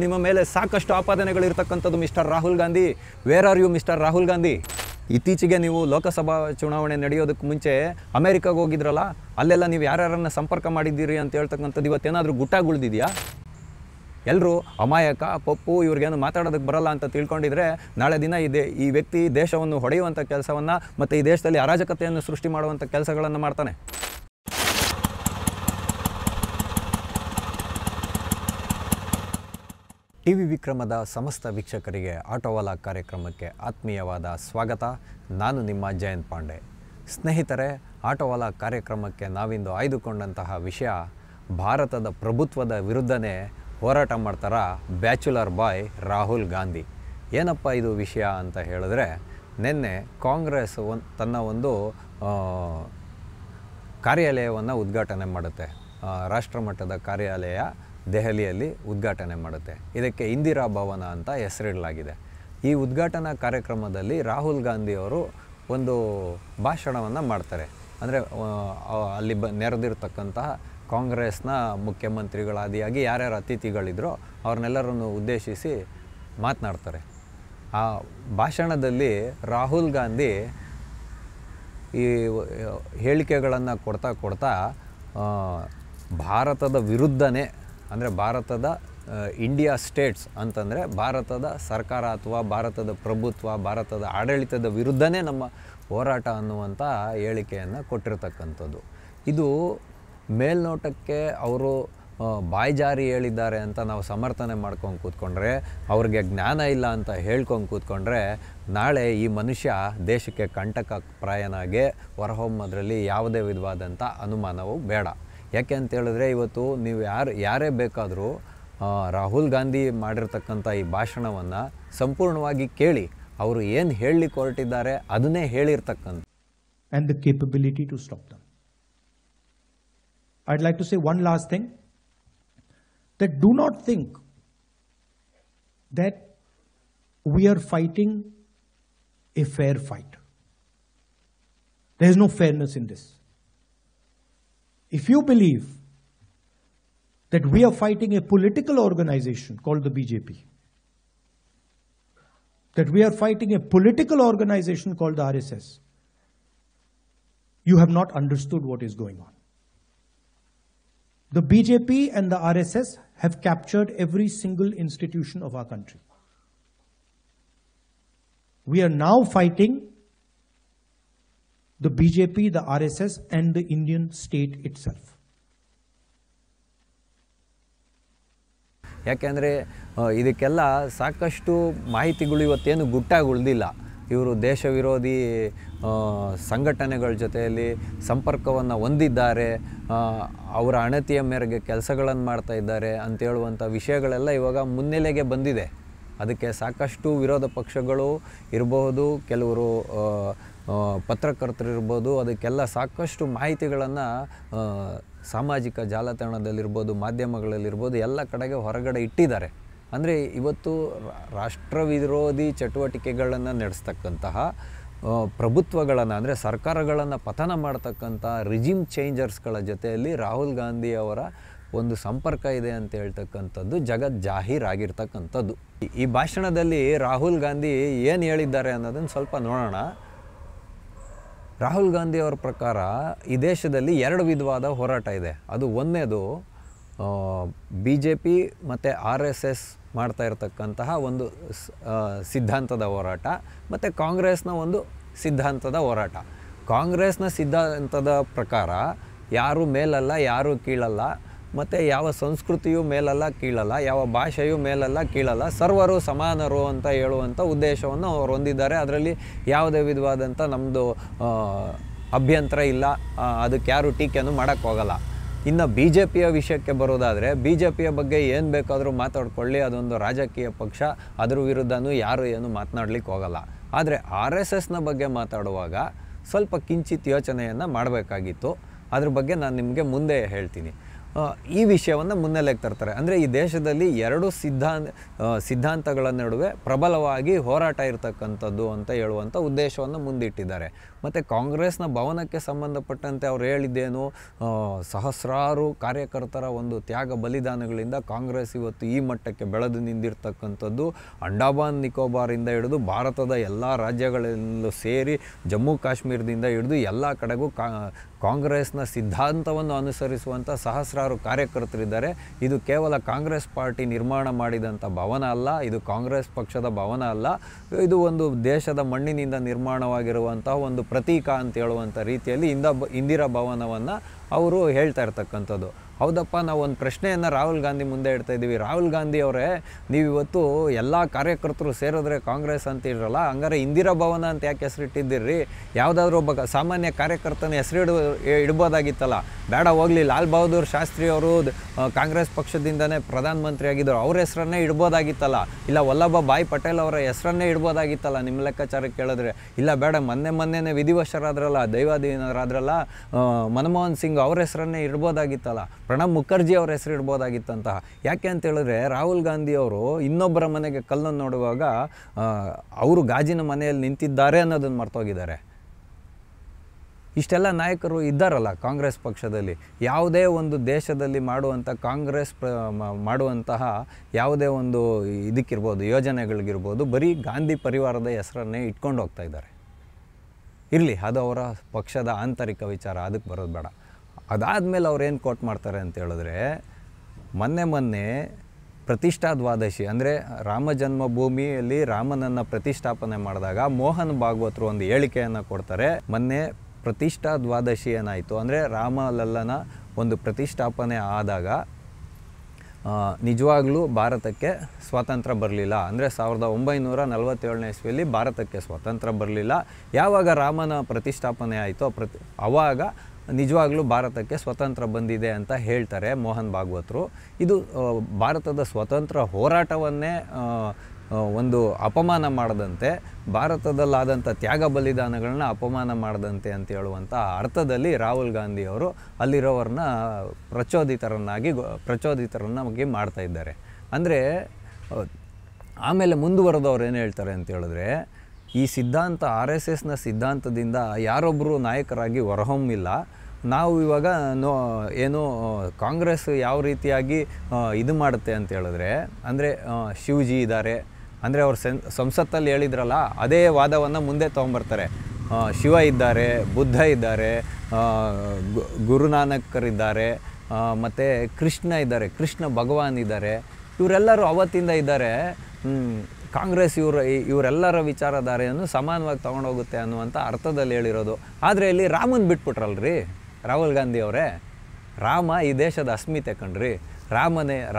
ನಿಮ್ಮ ಮೇಲೆ ಸಾಕಷ್ಟು ಆಪಾದನೆಗಳಿರತಕ್ಕಂಥದ್ದು mister Rahul Gandhi. Where are you mister Rahul Gandhi? ಇತ್ತೀಚೆಗೆ ನೀವು ಲೋಕಸಭಾ ಚುನಾವಣೆ ನಡೆಯೋದಕ್ಕೆ ಮುಂಚೆ ಅಮೆರಿಕಾಗೆ ಹೋಗಿದ್ರಲ್ಲ, ಅಲ್ಲೆಲ್ಲ ನೀವು ಯಾರ್ಯಾರನ್ನ ಸಂಪರ್ಕ ಮಾಡಿದ್ದೀರಿ ಅಂತ ಹೇಳ್ತಕ್ಕಂಥದ್ದು ಇವತ್ತೇನಾದರೂ ಗುಟ್ಟಾಗುಳ್ದಿದೆಯಾ? ಎಲ್ಲರೂ ಅಮಾಯಕ ಪಪ್ಪು ಇವ್ರಿಗೇನು ಮಾತಾಡೋದಕ್ಕೆ ಬರಲ್ಲ ಅಂತ ತಿಳ್ಕೊಂಡಿದ್ರೆ ನಾಳೆ ದಿನ ಈ ವ್ಯಕ್ತಿ ದೇಶವನ್ನು ಹೊಡೆಯುವಂಥ ಕೆಲಸವನ್ನು ಮತ್ತು ಈ ದೇಶದಲ್ಲಿ ಅರಾಜಕತೆಯನ್ನು ಸೃಷ್ಟಿ ಮಾಡುವಂಥ ಕೆಲಸಗಳನ್ನು ಮಾಡ್ತಾನೆ. ಟಿವಿ ವಿಕ್ರಮದ ಸಮಸ್ತ ವೀಕ್ಷಕರಿಗೆ ಆಟೋವಾಲಾ ಕಾರ್ಯಕ್ರಮಕ್ಕೆ ಆತ್ಮೀಯವಾದ ಸ್ವಾಗತ. ನಾನು ನಿಮ್ಮ ಜಯಂತ್ ಪಾಂಡೆ. ಸ್ನೇಹಿತರೆ, ಆಟೋವಾಲಾ ಕಾರ್ಯಕ್ರಮಕ್ಕೆ ನಾವಿಂದು ಆಯ್ದುಕೊಂಡಂತಹ ವಿಷಯ ಭಾರತದ ಪ್ರಭುತ್ವದ ವಿರುದ್ಧನೇ ಹೋರಾಟ ಮಾಡ್ತಾರ ಬ್ಯಾಚುಲರ್ ಬಾಯ್ ರಾಹುಲ್ ಗಾಂಧಿ. ಏನಪ್ಪ ಇದು ವಿಷಯ ಅಂತ ಹೇಳಿದ್ರೆ, ನಿನ್ನೆ ಕಾಂಗ್ರೆಸ್ ತನ್ನ ಒಂದು ಕಾರ್ಯಾಲಯವನ್ನು ಉದ್ಘಾಟನೆ ಮಾಡುತ್ತೆ. ರಾಷ್ಟ್ರಮಟ್ಟದ ಕಾರ್ಯಾಲಯ ದೆಹಲಿಯಲ್ಲಿ ಉದ್ಘಾಟನೆ ಮಾಡುತ್ತೆ. ಇದಕ್ಕೆ ಇಂದಿರಾ ಭವನ ಅಂತ ಹೆಸರಿಡಲಾಗಿದೆ. ಈ ಉದ್ಘಾಟನಾ ಕಾರ್ಯಕ್ರಮದಲ್ಲಿ ರಾಹುಲ್ ಗಾಂಧಿಯವರು ಒಂದು ಭಾಷಣವನ್ನು ಮಾಡ್ತಾರೆ. ಅಂದರೆ ಅಲ್ಲಿ ನೆರೆದಿರ್ತಕ್ಕಂತಹ ಕಾಂಗ್ರೆಸ್ನ ಮುಖ್ಯಮಂತ್ರಿಗಳಾದಿಯಾಗಿ ಯಾರ್ಯಾರು ಅತಿಥಿಗಳಿದ್ರೋ ಅವ್ರನ್ನೆಲ್ಲರನ್ನು ಉದ್ದೇಶಿಸಿ ಮಾತನಾಡ್ತಾರೆ. ಆ ಭಾಷಣದಲ್ಲಿ ರಾಹುಲ್ ಗಾಂಧಿ ಈ ಹೇಳಿಕೆಗಳನ್ನು ಕೊಡ್ತಾ ಭಾರತದ ವಿರುದ್ಧನೇ, ಅಂದರೆ ಭಾರತದ ಇಂಡಿಯಾ ಸ್ಟೇಟ್ಸ್ ಅಂತಂದರೆ ಭಾರತದ ಸರ್ಕಾರ ಅಥವಾ ಭಾರತದ ಪ್ರಭುತ್ವ, ಭಾರತದ ಆಡಳಿತದ ವಿರುದ್ಧನೇ ನಮ್ಮ ಹೋರಾಟ ಅನ್ನುವಂಥ ಹೇಳಿಕೆಯನ್ನು ಕೊಟ್ಟಿರ್ತಕ್ಕಂಥದ್ದು. ಇದು ಮೇಲ್ನೋಟಕ್ಕೆ ಅವರು ಬಾಯ್ಜಾರಿ ಹೇಳಿದ್ದಾರೆ ಅಂತ ನಾವು ಸಮರ್ಥನೆ ಮಾಡ್ಕೊಂಡು ಕೂತ್ಕೊಂಡ್ರೆ, ಅವ್ರಿಗೆ ಜ್ಞಾನ ಇಲ್ಲ ಅಂತ ಹೇಳ್ಕೊಂಡು ಕೂತ್ಕೊಂಡ್ರೆ, ನಾಳೆ ಈ ಮನುಷ್ಯ ದೇಶಕ್ಕೆ ಕಂಟಕಪ್ರಾಯನಾಗೆ ಹೊರಹೊಮ್ಮೋದ್ರಲ್ಲಿ ಯಾವುದೇ ವಿಧವಾದಂಥ ಅನುಮಾನವೂ ಬೇಡ. ಯಾಕೆ ಅಂತೇಳಿದ್ರೆ, ಇವತ್ತು ನೀವು ಯಾರೇ ಬೇಕಾದರೂ ರಾಹುಲ್ ಗಾಂಧಿ ಮಾಡಿರ್ತಕ್ಕಂಥ ಈ ಭಾಷಣವನ್ನು ಸಂಪೂರ್ಣವಾಗಿ ಕೇಳಿ, ಅವರು ಏನು ಹೇಳಲಿಕ್ಕೆ ಹೊರಟಿದ್ದಾರೆ ಅದನ್ನೇ ಹೇಳಿರ್ತಕ್ಕಂಥ. And the capability to stop them. I'd like to say one last thing, that do not think that we are fighting a fair fight. There is no fairness in this. If you believe that we are fighting a political organization called the BJP, that we are fighting a political organization called the RSS, you have not understood what is going on. The BJP and the RSS have captured every single institution of our country. We are now fighting the BJP, the RSS and the Indian state itself. ಯಾಕೆಂದರೆ ಇದಕ್ಕೆಲ್ಲ ಸಾಕಷ್ಟು ಮಾಹಿತಿಗಳು ಇವತ್ತೇನು ಗುಟ್ಟಾಗಿ ಉಳಿದಿಲ್ಲ. ಇವರು ದೇಶ ವಿರೋಧಿ ಸಂಘಟನೆಗಳ ಜೊತೆಯಲ್ಲಿ ಸಂಪರ್ಕವನ್ನು ಹೊಂದಿದ್ದಾರೆ, ಅವರ ಅಣತಿಯ ಮೇರೆಗೆ ಕೆಲಸಗಳನ್ನು ಮಾಡ್ತಾ ಇದ್ದಾರೆ ಅಂತ ಹೇಳುವಂಥ ವಿಷಯಗಳೆಲ್ಲ ಇವಾಗ ಮುನ್ನೆಲೆಗೆ ಬಂದಿದೆ. ಅದಕ್ಕೆ ಸಾಕಷ್ಟು ವಿರೋಧ ಪಕ್ಷಗಳು ಇರಬಹುದು, ಕೆಲವರು ಪತ್ರಕರ್ತರು ಇರ್ಬೋದು, ಅದಕ್ಕೆಲ್ಲ ಸಾಕಷ್ಟು ಮಾಹಿತಿಗಳನ್ನು ಸಾಮಾಜಿಕ ಜಾಲತಾಣದಲ್ಲಿರ್ಬೋದು, ಮಾಧ್ಯಮಗಳಲ್ಲಿರ್ಬೋದು, ಎಲ್ಲ ಕಡೆಗೆ ಹೊರಗಡೆ ಇಟ್ಟಿದ್ದಾರೆ. ಅಂದರೆ ಇವತ್ತು ರಾಷ್ಟ್ರ ವಿರೋಧಿ ಚಟುವಟಿಕೆಗಳನ್ನು ನಡೆಸ್ತಕ್ಕಂತಹ ಪ್ರಭುತ್ವಗಳನ್ನು, ಅಂದರೆ ಸರ್ಕಾರಗಳನ್ನು ಪತನ ಮಾಡ್ತಕ್ಕಂಥ ರಿಜಿಮ್ ಚೇಂಜರ್ಸ್ಗಳ ಜೊತೆಯಲ್ಲಿ ರಾಹುಲ್ ಗಾಂಧಿ ಅವರ ಒಂದು ಸಂಪರ್ಕ ಇದೆ ಅಂತ ಹೇಳ್ತಕ್ಕಂಥದ್ದು ಜಾಹೀರಾಗಿರ್ತಕ್ಕಂಥದ್ದು. ಈ ಭಾಷಣದಲ್ಲಿ ರಾಹುಲ್ ಗಾಂಧಿ ಏನು ಹೇಳಿದ್ದಾರೆ ಅನ್ನೋದನ್ನು ಸ್ವಲ್ಪ ನೋಡೋಣ. ರಾಹುಲ್ ಗಾಂಧಿ ಅವರ ಪ್ರಕಾರ ಈ ದೇಶದಲ್ಲಿ ಎರಡು ವಿಧವಾದ ಹೋರಾಟ ಇದೆ. ಅದು ಒಂದನೇದು BJP ಮತ್ತು RSS ಮಾಡ್ತಾ ಇರತಕ್ಕಂತಹ ಒಂದು ಸಿದ್ಧಾಂತದ ಹೋರಾಟ, ಮತ್ತು ಕಾಂಗ್ರೆಸ್ನ ಒಂದು ಸಿದ್ಧಾಂತದ ಹೋರಾಟ. ಕಾಂಗ್ರೆಸ್ನ ಸಿದ್ಧಾಂತದ ಪ್ರಕಾರ ಯಾರು ಮೇಲಲ್ಲ, ಯಾರು ಕೀಳಲ್ಲ, ಮತ್ತು ಯಾವ ಸಂಸ್ಕೃತಿಯೂ ಮೇಲಲ್ಲ ಕೀಳಲ್ಲ, ಯಾವ ಭಾಷೆಯೂ ಮೇಲಲ್ಲ ಕೀಳಲ್ಲ, ಸರ್ವರು ಸಮಾನರು ಅಂತ ಹೇಳುವಂಥ ಉದ್ದೇಶವನ್ನು ಅವರು ಹೊಂದಿದ್ದಾರೆ. ಅದರಲ್ಲಿ ಯಾವುದೇ ವಿಧವಾದಂಥ ನಮ್ಮದು ಅಭ್ಯಂತರ ಇಲ್ಲ, ಅದಕ್ಕೆ ಯಾರು ಟೀಕೆಯನ್ನು ಮಾಡೋಕ್ಕೆ ಹೋಗಲ್ಲ. ಇನ್ನು BJPಯ ವಿಷಯಕ್ಕೆ ಬರೋದಾದರೆ, BJPಯ ಬಗ್ಗೆ ಏನು ಬೇಕಾದರೂ ಮಾತಾಡ್ಕೊಳ್ಳಿ, ಅದೊಂದು ರಾಜಕೀಯ ಪಕ್ಷ, ಅದ್ರ ವಿರುದ್ಧನೂ ಯಾರು ಏನು ಮಾತನಾಡ್ಲಿಕ್ಕೆ ಹೋಗಲ್ಲ. ಆದರೆ RSSನ ಬಗ್ಗೆ ಮಾತಾಡುವಾಗ ಸ್ವಲ್ಪ ಕಿಂಚಿತ್ ಯೋಚನೆಯನ್ನು ಮಾಡಬೇಕಾಗಿತ್ತು. ಅದ್ರ ಬಗ್ಗೆ ನಾನು ನಿಮಗೆ ಮುಂದೆ ಹೇಳ್ತೀನಿ. ಈ ವಿಷಯವನ್ನು ಮುನ್ನೆಲೆಗೆ ತರ್ತಾರೆ. ಅಂದರೆ ಈ ದೇಶದಲ್ಲಿ ಎರಡು ಸಿದ್ಧಾಂತಗಳ ನಡುವೆ ಪ್ರಬಲವಾಗಿ ಹೋರಾಟ ಇರತಕ್ಕಂಥದ್ದು ಅಂತ ಹೇಳುವಂಥ ಉದ್ದೇಶವನ್ನು ಮುಂದಿಟ್ಟಿದ್ದಾರೆ. ಮತ್ತು ಕಾಂಗ್ರೆಸ್ನ ಭವನಕ್ಕೆ ಸಂಬಂಧಪಟ್ಟಂತೆ ಅವ್ರು ಹೇಳಿದ್ದೇನು, ಸಹಸ್ರಾರು ಕಾರ್ಯಕರ್ತರ ಒಂದು ತ್ಯಾಗ ಬಲಿದಾನಗಳಿಂದ ಕಾಂಗ್ರೆಸ್ ಇವತ್ತು ಈ ಮಟ್ಟಕ್ಕೆ ಬೆಳೆದು ನಿಂತಿರ್ತಕ್ಕಂಥದ್ದು. ಅಂಡಮಾನ್ ನಿಕೋಬಾರಿಂದ ಹಿಡಿದು ಭಾರತದ ಎಲ್ಲ ರಾಜ್ಯಗಳಲ್ಲೂ ಸೇರಿ ಜಮ್ಮು ಕಾಶ್ಮೀರದಿಂದ ಹಿಡಿದು ಎಲ್ಲ ಕಡೆಗೂ ಕಾಂಗ್ರೆಸ್ನ ಸಿದ್ಧಾಂತವನ್ನು ಅನುಸರಿಸುವಂಥ ಸಹಸ್ರಾರು ಕಾರ್ಯಕರ್ತರಿದ್ದಾರೆ. ಇದು ಕೇವಲ ಕಾಂಗ್ರೆಸ್ ಪಾರ್ಟಿ ನಿರ್ಮಾಣ ಮಾಡಿದಂಥ ಭವನ ಅಲ್ಲ, ಇದು ಕಾಂಗ್ರೆಸ್ ಪಕ್ಷದ ಭವನ ಅಲ್ಲ, ಇದು ಒಂದು ದೇಶದ ಮಣ್ಣಿನಿಂದ ನಿರ್ಮಾಣವಾಗಿರುವಂಥ ಒಂದು ಪ್ರತೀಕ ಅಂತ ಹೇಳುವಂಥ ರೀತಿಯಲ್ಲಿ ಇಂದಿರಾ ಭವನವನ್ನು ಅವರು ಹೇಳ್ತಾ ಇರ್ತಕ್ಕಂಥದ್ದು. ಹೌದಪ್ಪ, ನಾವು ಒಂದು ಪ್ರಶ್ನೆಯನ್ನು ರಾಹುಲ್ ಗಾಂಧಿ ಮುಂದೆ ಇಡ್ತಾ ಇದ್ದೀವಿ. ರಾಹುಲ್ ಗಾಂಧಿ ಅವರೇ, ನೀವು ಇವತ್ತು ಎಲ್ಲ ಕಾರ್ಯಕರ್ತರು ಸೇರಿದ್ರೆ ಕಾಂಗ್ರೆಸ್ ಅಂತ ಇರಲ್ಲ, ಹಂಗಾರೆ ಇಂದಿರಾ ಭವನ ಅಂತ ಯಾಕೆ ಹೆಸರಿಟ್ಟಿದ್ದೀರಿ? ಯಾವುದಾದ್ರೂ ಒಬ್ಬ ಸಾಮಾನ್ಯ ಕಾರ್ಯಕರ್ತನ ಹೆಸರು ಇಡ್ಬೋದಾಗಿತ್ತಲ್ಲ. ಬೇಡ ಹೋಗಲಿ, ಲಾಲ್ ಬಹದ್ದೂರ್ ಶಾಸ್ತ್ರಿ ಅವರು ಕಾಂಗ್ರೆಸ್ ಪಕ್ಷದಿಂದನೇ ಪ್ರಧಾನಮಂತ್ರಿ ಆಗಿದ್ದರು, ಅವ್ರ ಹೆಸರನ್ನೇ ಇಡ್ಬೋದಾಗಿತ್ತಲ್ಲ. ಇಲ್ಲ ವಲ್ಲಭಭಾಯಿ ಪಟೇಲ್ ಅವರ ಹೆಸರನ್ನೇ ಇಡ್ಬೋದಾಗಿತ್ತಲ್ಲ ನಿಮ್ಮ ಲೆಕ್ಕಾಚಾರಕ್ಕೆ ಕೇಳಿದ್ರೆ. ಇಲ್ಲ ಬೇಡ, ಮೊನ್ನೆ ವಿಧಿವಶರಾದ್ರಲ್ಲ, ದೈವಾಧೀನರಾದ್ರಲ್ಲ ಮನಮೋಹನ್ ಸಿಂಗ್ ಅವ್ರ ಹೆಸರನ್ನೇ ಇಡ್ಬೋದಾಗಿತ್ತಲ್ಲ, ಪ್ರಣಬ್ ಮುಖರ್ಜಿ ಅವ್ರ ಹೆಸರು ಇಡ್ಬೋದಾಗಿತ್ತಂತ. ಯಾಕೆ ಅಂತ ಹೇಳಿದ್ರೆ ರಾಹುಲ್ ಗಾಂಧಿ ಅವರು ಇನ್ನೊಬ್ಬರ ಮನೆಗೆ ಕಲ್ಲನ್ನು ನೋಡುವಾಗ ಅವರು ಗಾಜಿನ ಮನೆಯಲ್ಲಿ ನಿಂತಿದ್ದಾರೆ ಅನ್ನೋದನ್ನು ಮರ್ತೋಗಿದ್ದಾರೆ. ಇಷ್ಟೆಲ್ಲ ನಾಯಕರು ಇದ್ದಾರಲ್ಲ ಕಾಂಗ್ರೆಸ್ ಪಕ್ಷದಲ್ಲಿ. ಯಾವುದೇ ಒಂದು ದೇಶದಲ್ಲಿ ಕಾಂಗ್ರೆಸ್ ಮಾಡುವಂತಹ ಯಾವುದೇ ಒಂದು ಇದಕ್ಕಿರ್ಬೋದು, ಯೋಜನೆಗಳಿಗಿರ್ಬೋದು, ಬರೀ ಗಾಂಧಿ ಪರಿವಾರದ ಹೆಸರನ್ನೇ ಇಟ್ಕೊಂಡು ಹೋಗ್ತಾ ಇದ್ದಾರೆ. ಇರಲಿ, ಅದು ಅವರ ಪಕ್ಷದ ಆಂತರಿಕ ವಿಚಾರ, ಅದಕ್ಕೆ ಬರೋದು ಬೇಡ. ಅದಾದಮೇಲೆ ಅವ್ರೇನು ಕೋಟ್ ಮಾಡ್ತಾರೆ ಅಂತ ಹೇಳಿದ್ರೆ, ಮೊನ್ನೆ ಪ್ರತಿಷ್ಠಾ ದ್ವಾದಶಿ ಅಂದರೆ ರಾಮ ಜನ್ಮಭೂಮಿಯಲ್ಲಿ ರಾಮನನ್ನು ಪ್ರತಿಷ್ಠಾಪನೆ ಮಾಡಿದಾಗ ಮೋಹನ್ ಭಾಗವತರು ಒಂದು ಹೇಳಿಕೆಯನ್ನು ಕೊಡ್ತಾರೆ. ಮೊನ್ನೆ ಪ್ರತಿಷ್ಠಾ ದ್ವಾದಶಿ ಏನಾಯಿತು ಅಂದರೆ ರಾಮಲಲ್ಲನ ಒಂದು ಪ್ರತಿಷ್ಠಾಪನೆ ಆದಾಗ ನಿಜವಾಗ್ಲೂ ಭಾರತಕ್ಕೆ ಸ್ವಾತಂತ್ರ್ಯ ಬರಲಿಲ್ಲ. ಅಂದರೆ 1947ನೇ ಇಸ್ವಿಯಲ್ಲಿ ಭಾರತಕ್ಕೆ ಸ್ವಾತಂತ್ರ್ಯ ಬರಲಿಲ್ಲ. ಯಾವಾಗ ರಾಮನ ಪ್ರತಿಷ್ಠಾಪನೆ ಆಯಿತೋ ಆವಾಗ ನಿಜವಾಗ್ಲೂ ಭಾರತಕ್ಕೆ ಸ್ವತಂತ್ರ ಬಂದಿದೆ ಅಂತ ಹೇಳ್ತಾರೆ ಮೋಹನ್ ಭಾಗವತರು. ಇದು ಭಾರತದ ಸ್ವತಂತ್ರ ಹೋರಾಟವನ್ನೇ ಒಂದು ಅಪಮಾನ ಮಾಡದಂತೆ, ಭಾರತದಲ್ಲಾದಂಥ ತ್ಯಾಗ ಬಲಿದಾನಗಳನ್ನ ಅಪಮಾನ ಮಾಡದಂತೆ ಅಂತ ಹೇಳುವಂಥ ಅರ್ಥದಲ್ಲಿ ರಾಹುಲ್ ಗಾಂಧಿಯವರು ಅಲ್ಲಿರೋರನ್ನ ಪ್ರಚೋದಿತರನ್ನಾಗಿ ಮಾಡ್ತಾ ಇದ್ದಾರೆ. ಅಂದರೆ ಆಮೇಲೆ ಮುಂದುವರೆದವ್ರು ಏನು ಹೇಳ್ತಾರೆ ಅಂತ ಹೇಳಿದ್ರೆ, ಈ ಸಿದ್ಧಾಂತ RSSನ ಸಿದ್ಧಾಂತದಿಂದ ಯಾರೊಬ್ಬರು ನಾಯಕರಾಗಿ ಹೊರಹೊಮ್ಮಿಲ್ಲ. ನಾವು ಇವಾಗ ಕಾಂಗ್ರೆಸ್ ಯಾವ ರೀತಿಯಾಗಿ ಇದು ಮಾಡುತ್ತೆ ಅಂತ ಹೇಳಿದ್ರೆ, ಅಂದರೆ ಶಿವಜಿ ಇದ್ದಾರೆ, ಅಂದರೆ ಅವ್ರು ಸಂಸತ್ತಲ್ಲಿ ಹೇಳಿದ್ರಲ್ಲ ಅದೇ ವಾದವನ್ನು ಮುಂದೆ ತೊಗೊಂಬರ್ತಾರೆ. ಶಿವ ಇದ್ದಾರೆ, ಬುದ್ಧ ಇದ್ದಾರೆ, ಗುರುನಾನಕರಿದ್ದಾರೆ, ಮತ್ತು ಕೃಷ್ಣ ಇದ್ದಾರೆ, ಕೃಷ್ಣ ಭಗವಾನ್ ಇದ್ದಾರೆ. ಇವರೆಲ್ಲರೂ ಅವತ್ತಿಂದ ಇದ್ದಾರೆ. ಕಾಂಗ್ರೆಸ್ ಇವರೆಲ್ಲರ ವಿಚಾರಧಾರೆಯನ್ನು ಸಮಾನವಾಗಿ ತೊಗೊಂಡೋಗುತ್ತೆ ಅನ್ನುವಂಥ ಅರ್ಥದಲ್ಲಿ ಹೇಳಿರೋದು. ಆದರೆ ಇಲ್ಲಿ ರಾಮನ್ ಬಿಟ್ಬಿಟ್ರಲ್ರಿ ರಾಹುಲ್ ಗಾಂಧಿ ಅವರೇ. ರಾಮ ಈ ದೇಶದ ಅಸ್ಮಿತೆ ಕಣ್ರಿ.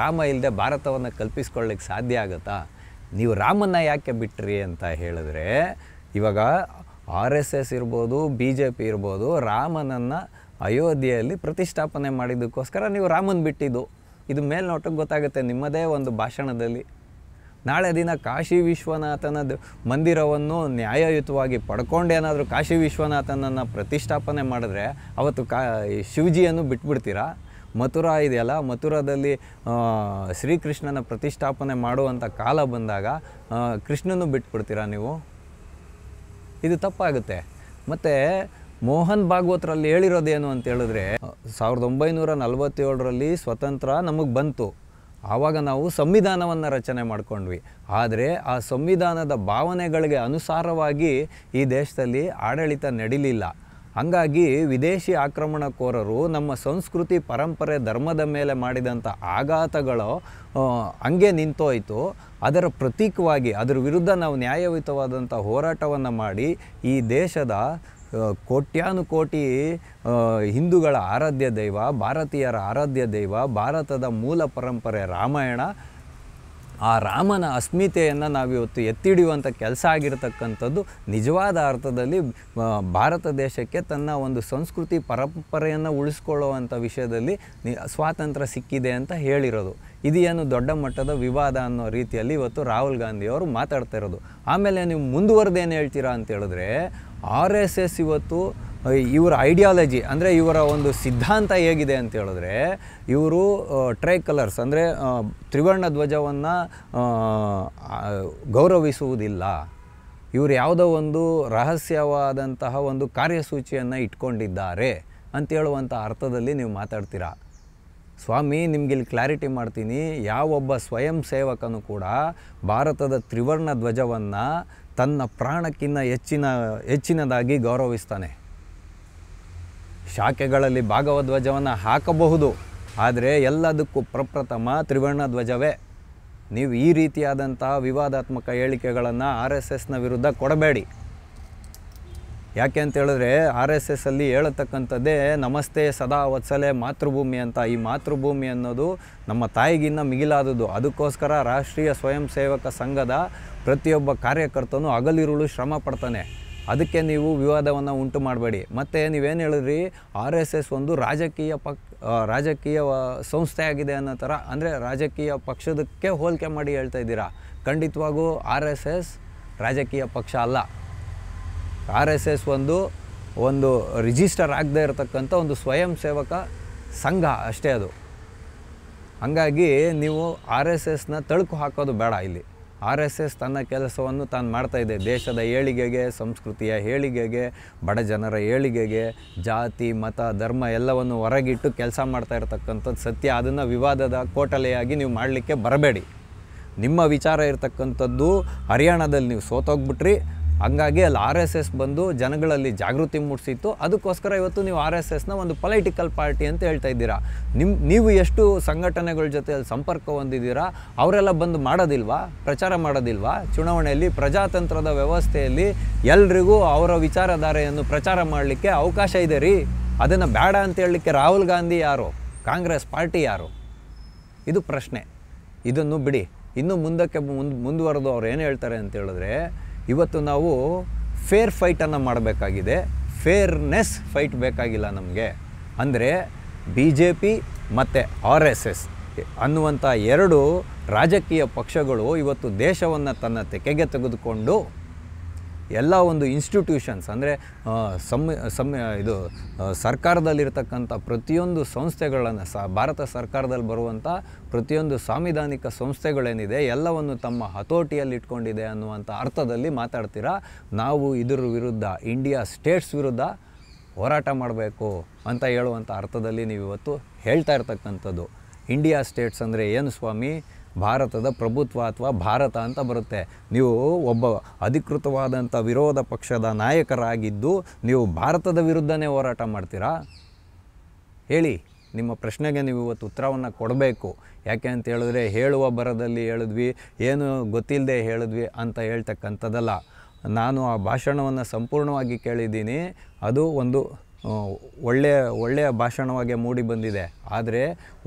ರಾಮ ಇಲ್ಲದೆ ಭಾರತವನ್ನು ಕಲ್ಪಿಸ್ಕೊಳ್ಳಿಕ್ಕೆ ಸಾಧ್ಯ ಆಗುತ್ತಾ? ನೀವು ರಾಮನ್ನ ಯಾಕೆ ಬಿಟ್ರಿ ಅಂತ ಹೇಳಿದ್ರೆ, ಇವಾಗ RSS ಇರ್ಬೋದು, BJP ಇರ್ಬೋದು, ರಾಮನನ್ನು ಅಯೋಧ್ಯೆಯಲ್ಲಿ ಪ್ರತಿಷ್ಠಾಪನೆ ಮಾಡಿದ್ದಕ್ಕೋಸ್ಕರ ನೀವು ರಾಮನ್ ಬಿಟ್ಟಿದ್ದು. ಇದು ಮೇಲ್ನೋಟಕ್ಕೆ ಗೊತ್ತಾಗುತ್ತೆ ನಿಮ್ಮದೇ ಒಂದು ಭಾಷಣದಲ್ಲಿ. ನಾಳೆ ದಿನ ಕಾಶಿ ವಿಶ್ವನಾಥನ ಮಂದಿರವನ್ನು ನ್ಯಾಯಯುತವಾಗಿ ಪಡ್ಕೊಂಡೇನಾದರೂ ಕಾಶಿ ವಿಶ್ವನಾಥನನ್ನು ಪ್ರತಿಷ್ಠಾಪನೆ ಮಾಡಿದ್ರೆ ಅವತ್ತು ಶಿವಜಿಯನ್ನು ಬಿಟ್ಬಿಡ್ತೀರಾ? ಮಥುರಾ ಇದೆಯಲ್ಲ, ಮಥುರಾದಲ್ಲಿ ಶ್ರೀಕೃಷ್ಣನ ಪ್ರತಿಷ್ಠಾಪನೆ ಮಾಡುವಂಥ ಕಾಲ ಬಂದಾಗ ಕೃಷ್ಣನೂ ಬಿಟ್ಬಿಡ್ತೀರಾ ನೀವು? ಇದು ತಪ್ಪಾಗುತ್ತೆ. ಮತ್ತು ಮೋಹನ್ ಭಾಗವತರಲ್ಲಿ ಹೇಳಿರೋದೇನು ಅಂತ ಹೇಳಿದ್ರೆ, 1947ರಲ್ಲಿ ಸ್ವತಂತ್ರ ನಮಗೆ ಬಂತು, ಆವಾಗ ನಾವು ಸಂವಿಧಾನವನ್ನು ರಚನೆ ಮಾಡ್ಕೊಂಡ್ವಿ. ಆದರೆ ಆ ಸಂವಿಧಾನದ ಭಾವನೆಗಳಿಗೆ ಅನುಸಾರವಾಗಿ ಈ ದೇಶದಲ್ಲಿ ಆಡಳಿತ ನಡೀಲಿಲ್ಲ. ಹಾಗಾಗಿ ವಿದೇಶಿ ಆಕ್ರಮಣಕೋರರು ನಮ್ಮ ಸಂಸ್ಕೃತಿ, ಪರಂಪರೆ, ಧರ್ಮದ ಮೇಲೆ ಮಾಡಿದಂಥ ಆಘಾತಗಳು ಹಂಗೆ ನಿಂತೋಯ್ತು. ಅದರ ಪ್ರತೀಕವಾಗಿ ಅದರ ವಿರುದ್ಧ ನಾವು ನ್ಯಾಯಯುತವಾದಂಥ ಹೋರಾಟವನ್ನು ಮಾಡಿ ಈ ದೇಶದ ಕೋಟ್ಯಾನುಕೋಟಿ ಹಿಂದೂಗಳ ಆರಾಧ್ಯ ದೈವ, ಭಾರತೀಯರ ಆರಾಧ್ಯ ದೈವ, ಭಾರತದ ಮೂಲ ಪರಂಪರೆ ರಾಮಾಯಣ, ಆ ರಾಮನ ಅಸ್ಮಿತೆಯನ್ನು ನಾವಿವತ್ತು ಎತ್ತಿಡಿಯುವಂಥ ಕೆಲಸ ಆಗಿರತಕ್ಕಂಥದ್ದು ನಿಜವಾದ ಅರ್ಥದಲ್ಲಿ ಭಾರತ ದೇಶಕ್ಕೆ ತನ್ನ ಒಂದು ಸಂಸ್ಕೃತಿ ಪರಂಪರೆಯನ್ನು ಉಳಿಸ್ಕೊಳ್ಳುವಂಥ ವಿಷಯದಲ್ಲಿ ಸ್ವಾತಂತ್ರ್ಯ ಸಿಕ್ಕಿದೆ ಅಂತ ಹೇಳಿರೋದು. ಇದು ಏನು ದೊಡ್ಡ ಮಟ್ಟದ ವಿವಾದ ಅನ್ನೋ ರೀತಿಯಲ್ಲಿ ಇವತ್ತು ರಾಹುಲ್ ಗಾಂಧಿಯವರು ಮಾತಾಡ್ತಾ ಇರೋದು. ಆಮೇಲೆ ನೀವು ಮುಂದುವರೆದೇನು ಹೇಳ್ತೀರಾ ಅಂತ ಹೇಳಿದ್ರೆ, RSS ಇವತ್ತು ಇವರ ಐಡಿಯಾಲಜಿ ಅಂದರೆ ಇವರ ಒಂದು ಸಿದ್ಧಾಂತ ಹೇಗಿದೆ ಅಂತ ಹೇಳಿದ್ರೆ, ಇವರು ಟ್ರೈ ಕಲರ್ಸ್ ಅಂದರೆ ತ್ರಿವರ್ಣ ಧ್ವಜವನ್ನು ಗೌರವಿಸುವುದಿಲ್ಲ. ಇವರು ಯಾವುದೋ ಒಂದು ರಹಸ್ಯವಾದಂತಹ ಒಂದು ಕಾರ್ಯಸೂಚಿಯನ್ನು ಇಟ್ಕೊಂಡಿದ್ದಾರೆ ಅಂತ ಹೇಳುವಂಥ ಅರ್ಥದಲ್ಲಿ ನೀವು ಮಾತಾಡ್ತೀರಾ. ಸ್ವಾಮಿ, ನಿಮಗಿಲ್ಲಿ ಕ್ಲಾರಿಟಿ ಮಾಡ್ತೀನಿ, ಯಾವೊಬ್ಬ ಸ್ವಯಂ ಸೇವಕನು ಕೂಡ ಭಾರತದ ತ್ರಿವರ್ಣ ಧ್ವಜವನ್ನು ತನ್ನ ಪ್ರಾಣಕ್ಕಿಂತ ಹೆಚ್ಚಿನದಾಗಿ ಗೌರವಿಸ್ತಾನೆ. ಶಾಖೆಗಳಲ್ಲಿ ಭಾಗವಧ್ವಜವನ್ನು ಹಾಕಬಹುದು, ಆದರೆ ಎಲ್ಲದಕ್ಕೂ ಪ್ರಪ್ರಥಮ ತ್ರಿವರ್ಣ ಧ್ವಜವೇ. ನೀವು ಈ ರೀತಿಯಾದಂಥ ವಿವಾದಾತ್ಮಕ ಹೇಳಿಕೆಗಳನ್ನು RSSನ ವಿರುದ್ಧ ಕೊಡಬೇಡಿ. ಯಾಕೆ ಅಂತ ಹೇಳಿದ್ರೆ RSSಲ್ಲಿ ಹೇಳತಕ್ಕಂಥದ್ದೇ ನಮಸ್ತೆ ಸದಾ ವತ್ಸಲೆ ಮಾತೃಭೂಮಿ ಅಂತ. ಈ ಮಾತೃಭೂಮಿ ಅನ್ನೋದು ನಮ್ಮ ತಾಯಿಗಿನ್ನ ಮಿಗಿಲಾದುದು. ಅದಕ್ಕೋಸ್ಕರ ರಾಷ್ಟ್ರೀಯ ಸ್ವಯಂ ಸೇವಕ ಸಂಘದ ಪ್ರತಿಯೊಬ್ಬ ಕಾರ್ಯಕರ್ತನೂ ಹಗಲಿರುಳು ಶ್ರಮ ಪಡ್ತಾನೆ. ಅದಕ್ಕೆ ನೀವು ವಿವಾದವನ್ನು ಉಂಟು ಮಾಡಬೇಡಿ. ಮತ್ತು ನೀವೇನು ಹೇಳಿದ್ರಿ, RSS ಒಂದು ರಾಜಕೀಯ ಸಂಸ್ಥೆ ಆಗಿದೆ ಅನ್ನೋ ಥರ, ಅಂದರೆ ರಾಜಕೀಯ ಪಕ್ಷದಕ್ಕೆ ಹೋಲಿಕೆ ಮಾಡಿ ಹೇಳ್ತಾ ಇದ್ದೀರಾ. ಖಂಡಿತವಾಗೂ RSS ರಾಜಕೀಯ ಪಕ್ಷ ಅಲ್ಲ. RSS ಒಂದು ರಿಜಿಸ್ಟರ್ ಆಗದೇ ಇರತಕ್ಕಂಥ ಒಂದು ಸ್ವಯಂ ಸೇವಕ ಸಂಘ ಅಷ್ಟೇ ಅದು. ಹಂಗಾಗಿ ನೀವು RSSನ ತಳುಕು ಹಾಕೋದು ಬೇಡ. ಇಲ್ಲಿ RSS ತನ್ನ ಕೆಲಸವನ್ನು ತಾನು ಮಾಡ್ತಾಯಿದೆ. ದೇಶದ ಏಳಿಗೆಗೆ, ಸಂಸ್ಕೃತಿಯ ಏಳಿಗೆಗೆ, ಬಡ ಜನರ ಏಳಿಗೆಗೆ, ಜಾತಿ ಮತ ಧರ್ಮ ಎಲ್ಲವನ್ನು ಹೊರಗಿಟ್ಟು ಕೆಲಸ ಮಾಡ್ತಾ ಇರತಕ್ಕಂಥದ್ದು ಸತ್ಯ. ಅದನ್ನು ವಿವಾದದ ಕೋಟಲೆಯಾಗಿ ನೀವು ಮಾಡಲಿಕ್ಕೆ ಬರಬೇಡಿ. ನಿಮ್ಮ ವಿಚಾರ ಇರತಕ್ಕಂಥದ್ದು ಹರಿಯಾಣದಲ್ಲಿ ನೀವು ಸೋತೋಗ್ಬಿಟ್ರಿ. ಹಂಗಾಗಿ ಅಲ್ಲಿ RSS ಬಂದು ಜನಗಳಲ್ಲಿ ಜಾಗೃತಿ ಮೂಡಿಸಿತ್ತು. ಅದಕ್ಕೋಸ್ಕರ ಇವತ್ತು ನೀವು RSSನ ಒಂದು ಪೊಲಿಟಿಕಲ್ ಪಾರ್ಟಿ ಅಂತ ಹೇಳ್ತಾ ಇದ್ದೀರಾ. ನೀವು ಎಷ್ಟು ಸಂಘಟನೆಗಳ ಜೊತೆ ಅಲ್ಲಿ ಸಂಪರ್ಕ ಹೊಂದಿದ್ದೀರಾ, ಅವರೆಲ್ಲ ಬಂದು ಮಾಡೋದಿಲ್ವಾ, ಪ್ರಚಾರ ಮಾಡೋದಿಲ್ವಾ? ಚುನಾವಣೆಯಲ್ಲಿ ಪ್ರಜಾತಂತ್ರದ ವ್ಯವಸ್ಥೆಯಲ್ಲಿ ಎಲ್ರಿಗೂ ಅವರ ವಿಚಾರಧಾರೆಯನ್ನು ಪ್ರಚಾರ ಮಾಡಲಿಕ್ಕೆ ಅವಕಾಶ ಇದೆ ರೀ. ಅದನ್ನು ಬೇಡ ಅಂತ ಹೇಳಲಿಕ್ಕೆ ರಾಹುಲ್ ಗಾಂಧಿ ಯಾರು, ಕಾಂಗ್ರೆಸ್ ಪಾರ್ಟಿ ಯಾರು? ಇದು ಪ್ರಶ್ನೆ. ಇದನ್ನು ಬಿಡಿ. ಇನ್ನು ಮುಂದಕ್ಕೆ ಮುಂದುವರೆದು ಅವ್ರು ಏನು ಹೇಳ್ತಾರೆ ಅಂತ ಹೇಳಿದ್ರೆ, ಇವತ್ತು ನಾವು ಫೇರ್ ಫೈಟನ್ನು ಮಾಡಬೇಕಾಗಿದೆ, ಫೇರ್ನೆಸ್ ಫೈಟ್ ಬೇಕಾಗಿಲ್ಲ ನಮಗೆ. ಅಂದರೆ BJP ಮತ್ತು RSS ಅನ್ನುವಂಥ ಎರಡು ರಾಜಕೀಯ ಪಕ್ಷಗಳು ಇವತ್ತು ದೇಶವನ್ನು ತನ್ನ ತೆಕೆಗೆ ತೆಗೆದುಕೊಂಡು ಎಲ್ಲ ಒಂದು ಇನ್ಸ್ಟಿಟ್ಯೂಷನ್ಸ್, ಅಂದರೆ ಇದು ಸರ್ಕಾರದಲ್ಲಿರ್ತಕ್ಕಂಥ ಪ್ರತಿಯೊಂದು ಸಂಸ್ಥೆಗಳನ್ನು ಭಾರತ ಸರ್ಕಾರದಲ್ಲಿ ಬರುವಂಥ ಪ್ರತಿಯೊಂದು ಸಾಂವಿಧಾನಿಕ ಸಂಸ್ಥೆಗಳೇನಿದೆ ಎಲ್ಲವನ್ನು ತಮ್ಮ ಹತೋಟಿಯಲ್ಲಿ ಇಟ್ಕೊಂಡಿದೆ ಅನ್ನುವಂಥ ಅರ್ಥದಲ್ಲಿ ಮಾತಾಡ್ತೀರಾ. ನಾವು ಇದರ ವಿರುದ್ಧ, ಇಂಡಿಯಾ ಸ್ಟೇಟ್ಸ್ ವಿರುದ್ಧ ಹೋರಾಟ ಮಾಡಬೇಕು ಅಂತ ಹೇಳುವಂಥ ಅರ್ಥದಲ್ಲಿ ನೀವು ಇವತ್ತು ಹೇಳ್ತಾ ಇರ್ತಕ್ಕಂಥದ್ದು. ಇಂಡಿಯಾ ಸ್ಟೇಟ್ಸ್ ಅಂದರೆ ಏನು ಸ್ವಾಮಿ? ಭಾರತದ ಪ್ರಭುತ್ವ ಅಥವಾ ಭಾರತ ಅಂತ ಬರುತ್ತೆ. ನೀವು ಒಬ್ಬ ಅಧಿಕೃತವಾದಂಥ ವಿರೋಧ ಪಕ್ಷದ ನಾಯಕರಾಗಿದ್ದು ನೀವು ಭಾರತದ ವಿರುದ್ಧನೇ ಹೋರಾಟ ಮಾಡ್ತೀರಾ? ಹೇಳಿ, ನಿಮ್ಮ ಪ್ರಶ್ನೆಗೆ ನೀವು ಇವತ್ತು ಉತ್ತರವನ್ನು ಕೊಡಬೇಕು. ಯಾಕೆ ಅಂತ ಹೇಳಿದ್ರೆ ಹೇಳುವ ಬರದಲ್ಲಿ ಹೇಳಿದ್ವಿ, ಏನು ಗೊತ್ತಿಲ್ಲದೆ ಹೇಳಿದ್ವಿ ಅಂತ ಹೇಳ್ತಕ್ಕಂಥದ್ದಲ್ಲ. ನಾನು ಆ ಭಾಷಣವನ್ನು ಸಂಪೂರ್ಣವಾಗಿ ಕೇಳಿದ್ದೀನಿ. ಅದು ಒಂದು ಒಳ್ಳೆಯ ಭಾಷಣವಾಗಿ ಮೂಡಿ ಬಂದಿದೆ. ಆದರೆ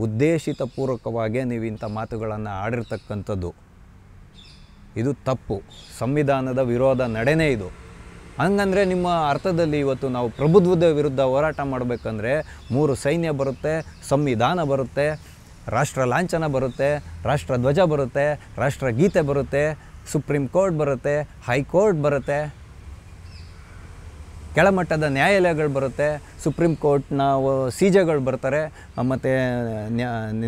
ಉದ್ದೇಶಿತಪೂರ್ವಕವಾಗಿ ನೀವು ಇಂಥ ಮಾತುಗಳನ್ನು ಆಡಿರ್ತಕ್ಕಂಥದ್ದು ಇದು ತಪ್ಪು. ಸಂವಿಧಾನದ ವಿರೋಧ ನಡೆನೇ ಇದು. ಹಂಗಂದರೆ ನಿಮ್ಮ ಅರ್ಥದಲ್ಲಿ ಇವತ್ತು ನಾವು ಪ್ರಭುತ್ವದ ವಿರುದ್ಧ ಹೋರಾಟ ಮಾಡಬೇಕಂದ್ರೆ 3 ಸೈನ್ಯ ಬರುತ್ತೆ, ಸಂವಿಧಾನ ಬರುತ್ತೆ, ರಾಷ್ಟ್ರ ಲಾಂಛನ ಬರುತ್ತೆ, ರಾಷ್ಟ್ರಧ್ವಜ ಬರುತ್ತೆ, ರಾಷ್ಟ್ರಗೀತೆ ಬರುತ್ತೆ, ಸುಪ್ರೀಂ ಕೋರ್ಟ್ ಬರುತ್ತೆ, ಹೈಕೋರ್ಟ್ ಬರುತ್ತೆ, ಕೆಳಮಟ್ಟದ ನ್ಯಾಯಾಲಯಗಳು ಬರುತ್ತೆ, ಸುಪ್ರೀಂ ಕೋರ್ಟ್ನ CJಗಳು ಬರ್ತಾರೆ, ಮತ್ತು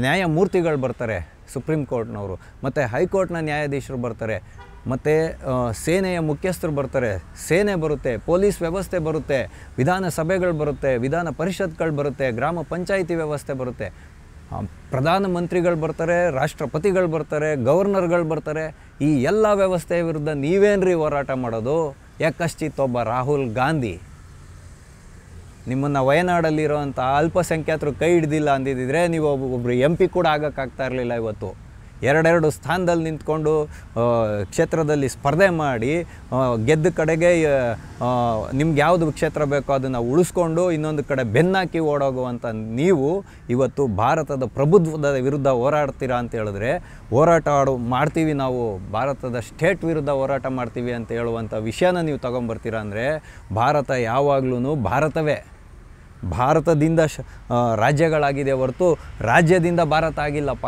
ನ್ಯಾಯಮೂರ್ತಿಗಳು ಬರ್ತಾರೆ ಸುಪ್ರೀಂ ಕೋರ್ಟ್ನವರು, ಮತ್ತು ಹೈಕೋರ್ಟ್ನ ನ್ಯಾಯಾಧೀಶರು ಬರ್ತಾರೆ, ಮತ್ತು ಸೇನೆಯ ಮುಖ್ಯಸ್ಥರು ಬರ್ತಾರೆ, ಸೇನೆ ಬರುತ್ತೆ, ಪೊಲೀಸ್ ವ್ಯವಸ್ಥೆ ಬರುತ್ತೆ, ವಿಧಾನಸಭೆಗಳು ಬರುತ್ತೆ, ವಿಧಾನ ಪರಿಷತ್ಗಳು ಬರುತ್ತೆ, ಗ್ರಾಮ ಪಂಚಾಯಿತಿ ವ್ಯವಸ್ಥೆ ಬರುತ್ತೆ, ಪ್ರಧಾನಮಂತ್ರಿಗಳು ಬರ್ತಾರೆ, ರಾಷ್ಟ್ರಪತಿಗಳು ಬರ್ತಾರೆ, ಗವರ್ನರ್ಗಳು ಬರ್ತಾರೆ. ಈ ಎಲ್ಲ ವ್ಯವಸ್ಥೆಯ ವಿರುದ್ಧ ನೀವೇನ್ರಿ ಹೋರಾಟ ಮಾಡೋದು? ಯಾಕಶ್ಚಿತ್ ಒಬ್ಬ ರಾಹುಲ್ ಗಾಂಧಿ ನಿಮ್ಮನ್ನು ವಯನಾಡಲ್ಲಿರೋವಂಥ ಅಲ್ಪಸಂಖ್ಯಾತರು ಕೈ ಹಿಡ್ದಿಲ್ಲ ಅಂದಿದ್ದರೆ ನೀವು ಒಬ್ಬರು MP ಕೂಡ ಆಗೋಕ್ಕಾಗ್ತಾ ಇರಲಿಲ್ಲ. ಇವತ್ತು 2 ಸ್ಥಾನದಲ್ಲಿ ನಿಂತ್ಕೊಂಡು ಕ್ಷೇತ್ರದಲ್ಲಿ ಸ್ಪರ್ಧೆ ಮಾಡಿ ಗೆದ್ದ ಕಡೆಗೆ ನಿಮ್ಗೆ ಯಾವುದು ಕ್ಷೇತ್ರ ಬೇಕೋ ಅದನ್ನು ಉಳಿಸ್ಕೊಂಡು ಇನ್ನೊಂದು ಕಡೆ ಬೆನ್ನಾಕಿ ಓಡೋಗುವಂಥ ನೀವು ಇವತ್ತು ಭಾರತದ ಪ್ರಭುತ್ವದ ವಿರುದ್ಧ ಹೋರಾಡ್ತೀರಾ ಅಂತ ಹೇಳಿದ್ರೆ, ಮಾಡ್ತೀವಿ ನಾವು ಭಾರತದ ಸ್ಟೇಟ್ ವಿರುದ್ಧ ಹೋರಾಟ ಮಾಡ್ತೀವಿ ಅಂತ ಹೇಳುವಂಥ ವಿಷಯನ ನೀವು ತೊಗೊಂಬರ್ತೀರಾ ಅಂದರೆ, ಭಾರತ ಯಾವಾಗಲೂ ಭಾರತವೇ. ಭಾರತದಿಂದ ರಾಜ್ಯಗಳಾಗಿದೆ ಹೊರತು ರಾಜ್ಯದಿಂದ ಭಾರತ ಆಗಿಲ್ಲಪ್ಪ.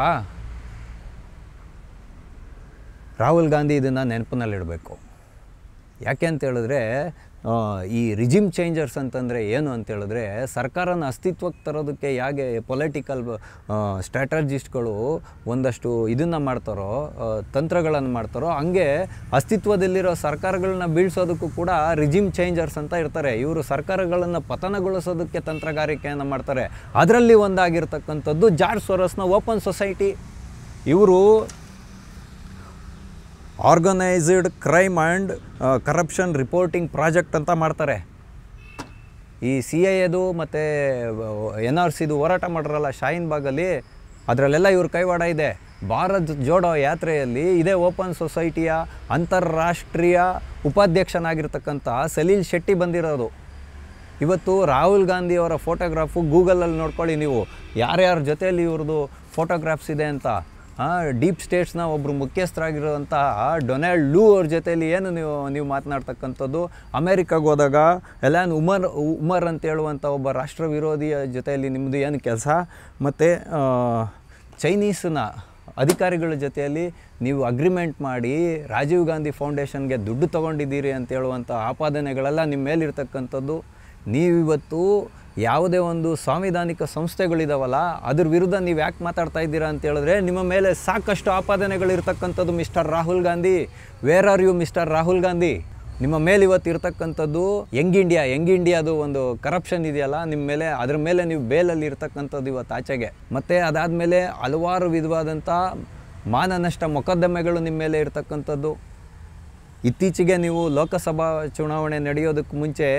ರಾಹುಲ್ ಗಾಂಧಿ ಇದನ್ನು ನೆನಪಿನಲ್ಲಿಡಬೇಕು. ಯಾಕೆ ಅಂತ ಹೇಳಿದ್ರೆ ಈ ರಿಜಿಮ್ ಚೇಂಜರ್ಸ್ ಅಂತಂದರೆ ಏನು ಅಂತೇಳಿದ್ರೆ ಸರ್ಕಾರನ ಅಸ್ತಿತ್ವಕ್ಕೆ ತರೋದಕ್ಕೆ ಹೇಗೆ ಪೊಲಿಟಿಕಲ್ ಸ್ಟ್ರಾಟಜಿಸ್ಟ್ಗಳು ಒಂದಷ್ಟು ಇದನ್ನು ಮಾಡ್ತಾರೋ ತಂತ್ರಗಳನ್ನು ಮಾಡ್ತಾರೋ ಹಂಗೆ ಅಸ್ತಿತ್ವದಲ್ಲಿರೋ ಸರ್ಕಾರಗಳನ್ನ ಬೀಳ್ಸೋದಕ್ಕೂ ಕೂಡ ರಿಜಿಮ್ ಚೇಂಜರ್ಸ್ ಅಂತ ಇರ್ತಾರೆ. ಇವರು ಸರ್ಕಾರಗಳನ್ನು ಪತನಗೊಳಿಸೋದಕ್ಕೆ ತಂತ್ರಗಾರಿಕೆಯನ್ನು ಮಾಡ್ತಾರೆ. ಅದರಲ್ಲಿ ಒಂದಾಗಿರ್ತಕ್ಕಂಥದ್ದು ಜಾರ್ಜ್ ಸೊರೋಸ್ನ ಓಪನ್ ಸೊಸೈಟಿ. ಇವರು organised crime and corruption reporting project ಅಂತ ಮಾಡ್ತಾರೆ. ಈ CIA ಮತ್ತು NRCದು ಹೋರಾಟ ಮಾಡಿರಲ್ಲ ಶಾಹೀನ್ ಬಾಗಲ್ಲಿ, ಅದರಲ್ಲೆಲ್ಲ ಇವ್ರ ಕೈವಾಡ ಇದೆ. ಭಾರತ್ ಜೋಡೋ ಯಾತ್ರೆಯಲ್ಲಿ ಇದೇ ಓಪನ್ ಸೊಸೈಟಿಯ ಅಂತಾರಾಷ್ಟ್ರೀಯ ಉಪಾಧ್ಯಕ್ಷನಾಗಿರ್ತಕ್ಕಂಥ ಸಲೀಲ್ ಶೆಟ್ಟಿ ಬಂದಿರೋದು. ಇವತ್ತು ರಾಹುಲ್ ಗಾಂಧಿಯವರ ಫೋಟೋಗ್ರಾಫು ಗೂಗಲಲ್ಲಿ ನೋಡ್ಕೊಳ್ಳಿ ನೀವು, ಯಾರ್ಯಾರ ಜೊತೆಯಲ್ಲಿ ಇವ್ರದ್ದು ಫೋಟೋಗ್ರಾಫ್ಸ್ ಇದೆ ಅಂತ. ಡೀಪ್ ಸ್ಟೇಟ್ಸ್ನ ಒಬ್ಬರು ಮುಖ್ಯಸ್ಥರಾಗಿರುವಂತಹ ಡೊನಾಲ್ಡ್ ಲೂ ಅವ್ರ ಜೊತೆಯಲ್ಲಿ ಏನು ನೀವು ಮಾತನಾಡ್ತಕ್ಕಂಥದ್ದು. ಅಮೇರಿಕಾಗೆ ಹೋದಾಗ ಎಲಾನ್ ಉಮರ್ ಅಂತ ಹೇಳುವಂಥ ಒಬ್ಬ ರಾಷ್ಟ್ರ ವಿರೋಧಿಯ ಜೊತೆಯಲ್ಲಿ ನಿಮ್ಮದು ಏನು ಕೆಲಸ, ಮತ್ತು ಚೈನೀಸ್ನ ಅಧಿಕಾರಿಗಳ ಜೊತೆಯಲ್ಲಿ ನೀವು ಅಗ್ರಿಮೆಂಟ್ ಮಾಡಿ ರಾಜೀವ್ ಗಾಂಧಿ ಫೌಂಡೇಶನ್ಗೆ ದುಡ್ಡು ತೊಗೊಂಡಿದ್ದೀರಿ ಅಂತ ಹೇಳುವಂಥ ಆಪಾದನೆಗಳೆಲ್ಲ ನಿಮ್ಮ ಮೇಲಿರ್ತಕ್ಕಂಥದ್ದು. ನೀವಿವತ್ತು ಯಾವುದೇ ಒಂದು ಸಾಂವಿಧಾನಿಕ ಸಂಸ್ಥೆಗಳಿದಾವಲ್ಲ ಅದ್ರ ವಿರುದ್ಧ ನೀವು ಯಾಕೆ ಮಾತಾಡ್ತಾ ಇದ್ದೀರಾ ಅಂತ ಹೇಳಿದ್ರೆ ನಿಮ್ಮ ಮೇಲೆ ಸಾಕಷ್ಟು ಆಪಾದನೆಗಳಿರ್ತಕ್ಕಂಥದ್ದು mister Rahul Gandhi. Where are you mister Rahul Gandhi? ನಿಮ್ಮ ಮೇಲೆ ಇವತ್ತು ಇರ್ತಕ್ಕಂಥದ್ದು ಯಂಗ್ ಇಂಡಿಯಾದು ಒಂದು ಕರಪ್ಷನ್ ಇದೆಯಲ್ಲ ನಿಮ್ಮ ಮೇಲೆ, ಅದ್ರ ಮೇಲೆ ನೀವು ಬೇಲಲ್ಲಿ ಇರ್ತಕ್ಕಂಥದ್ದು ಇವತ್ತು ಆಚೆಗೆ. ಮತ್ತು ಅದಾದಮೇಲೆ ಹಲವಾರು ವಿಧವಾದಂಥ ಮಾನನಷ್ಟ ಮೊಕದ್ದಮೆಗಳು ನಿಮ್ಮ ಮೇಲೆ ಇರ್ತಕ್ಕಂಥದ್ದು. ಇತ್ತೀಚೆಗೆ ನೀವು ಲೋಕಸಭಾ ಚುನಾವಣೆ ನಡೆಯೋದಕ್ಕೆ ಮುಂಚೆ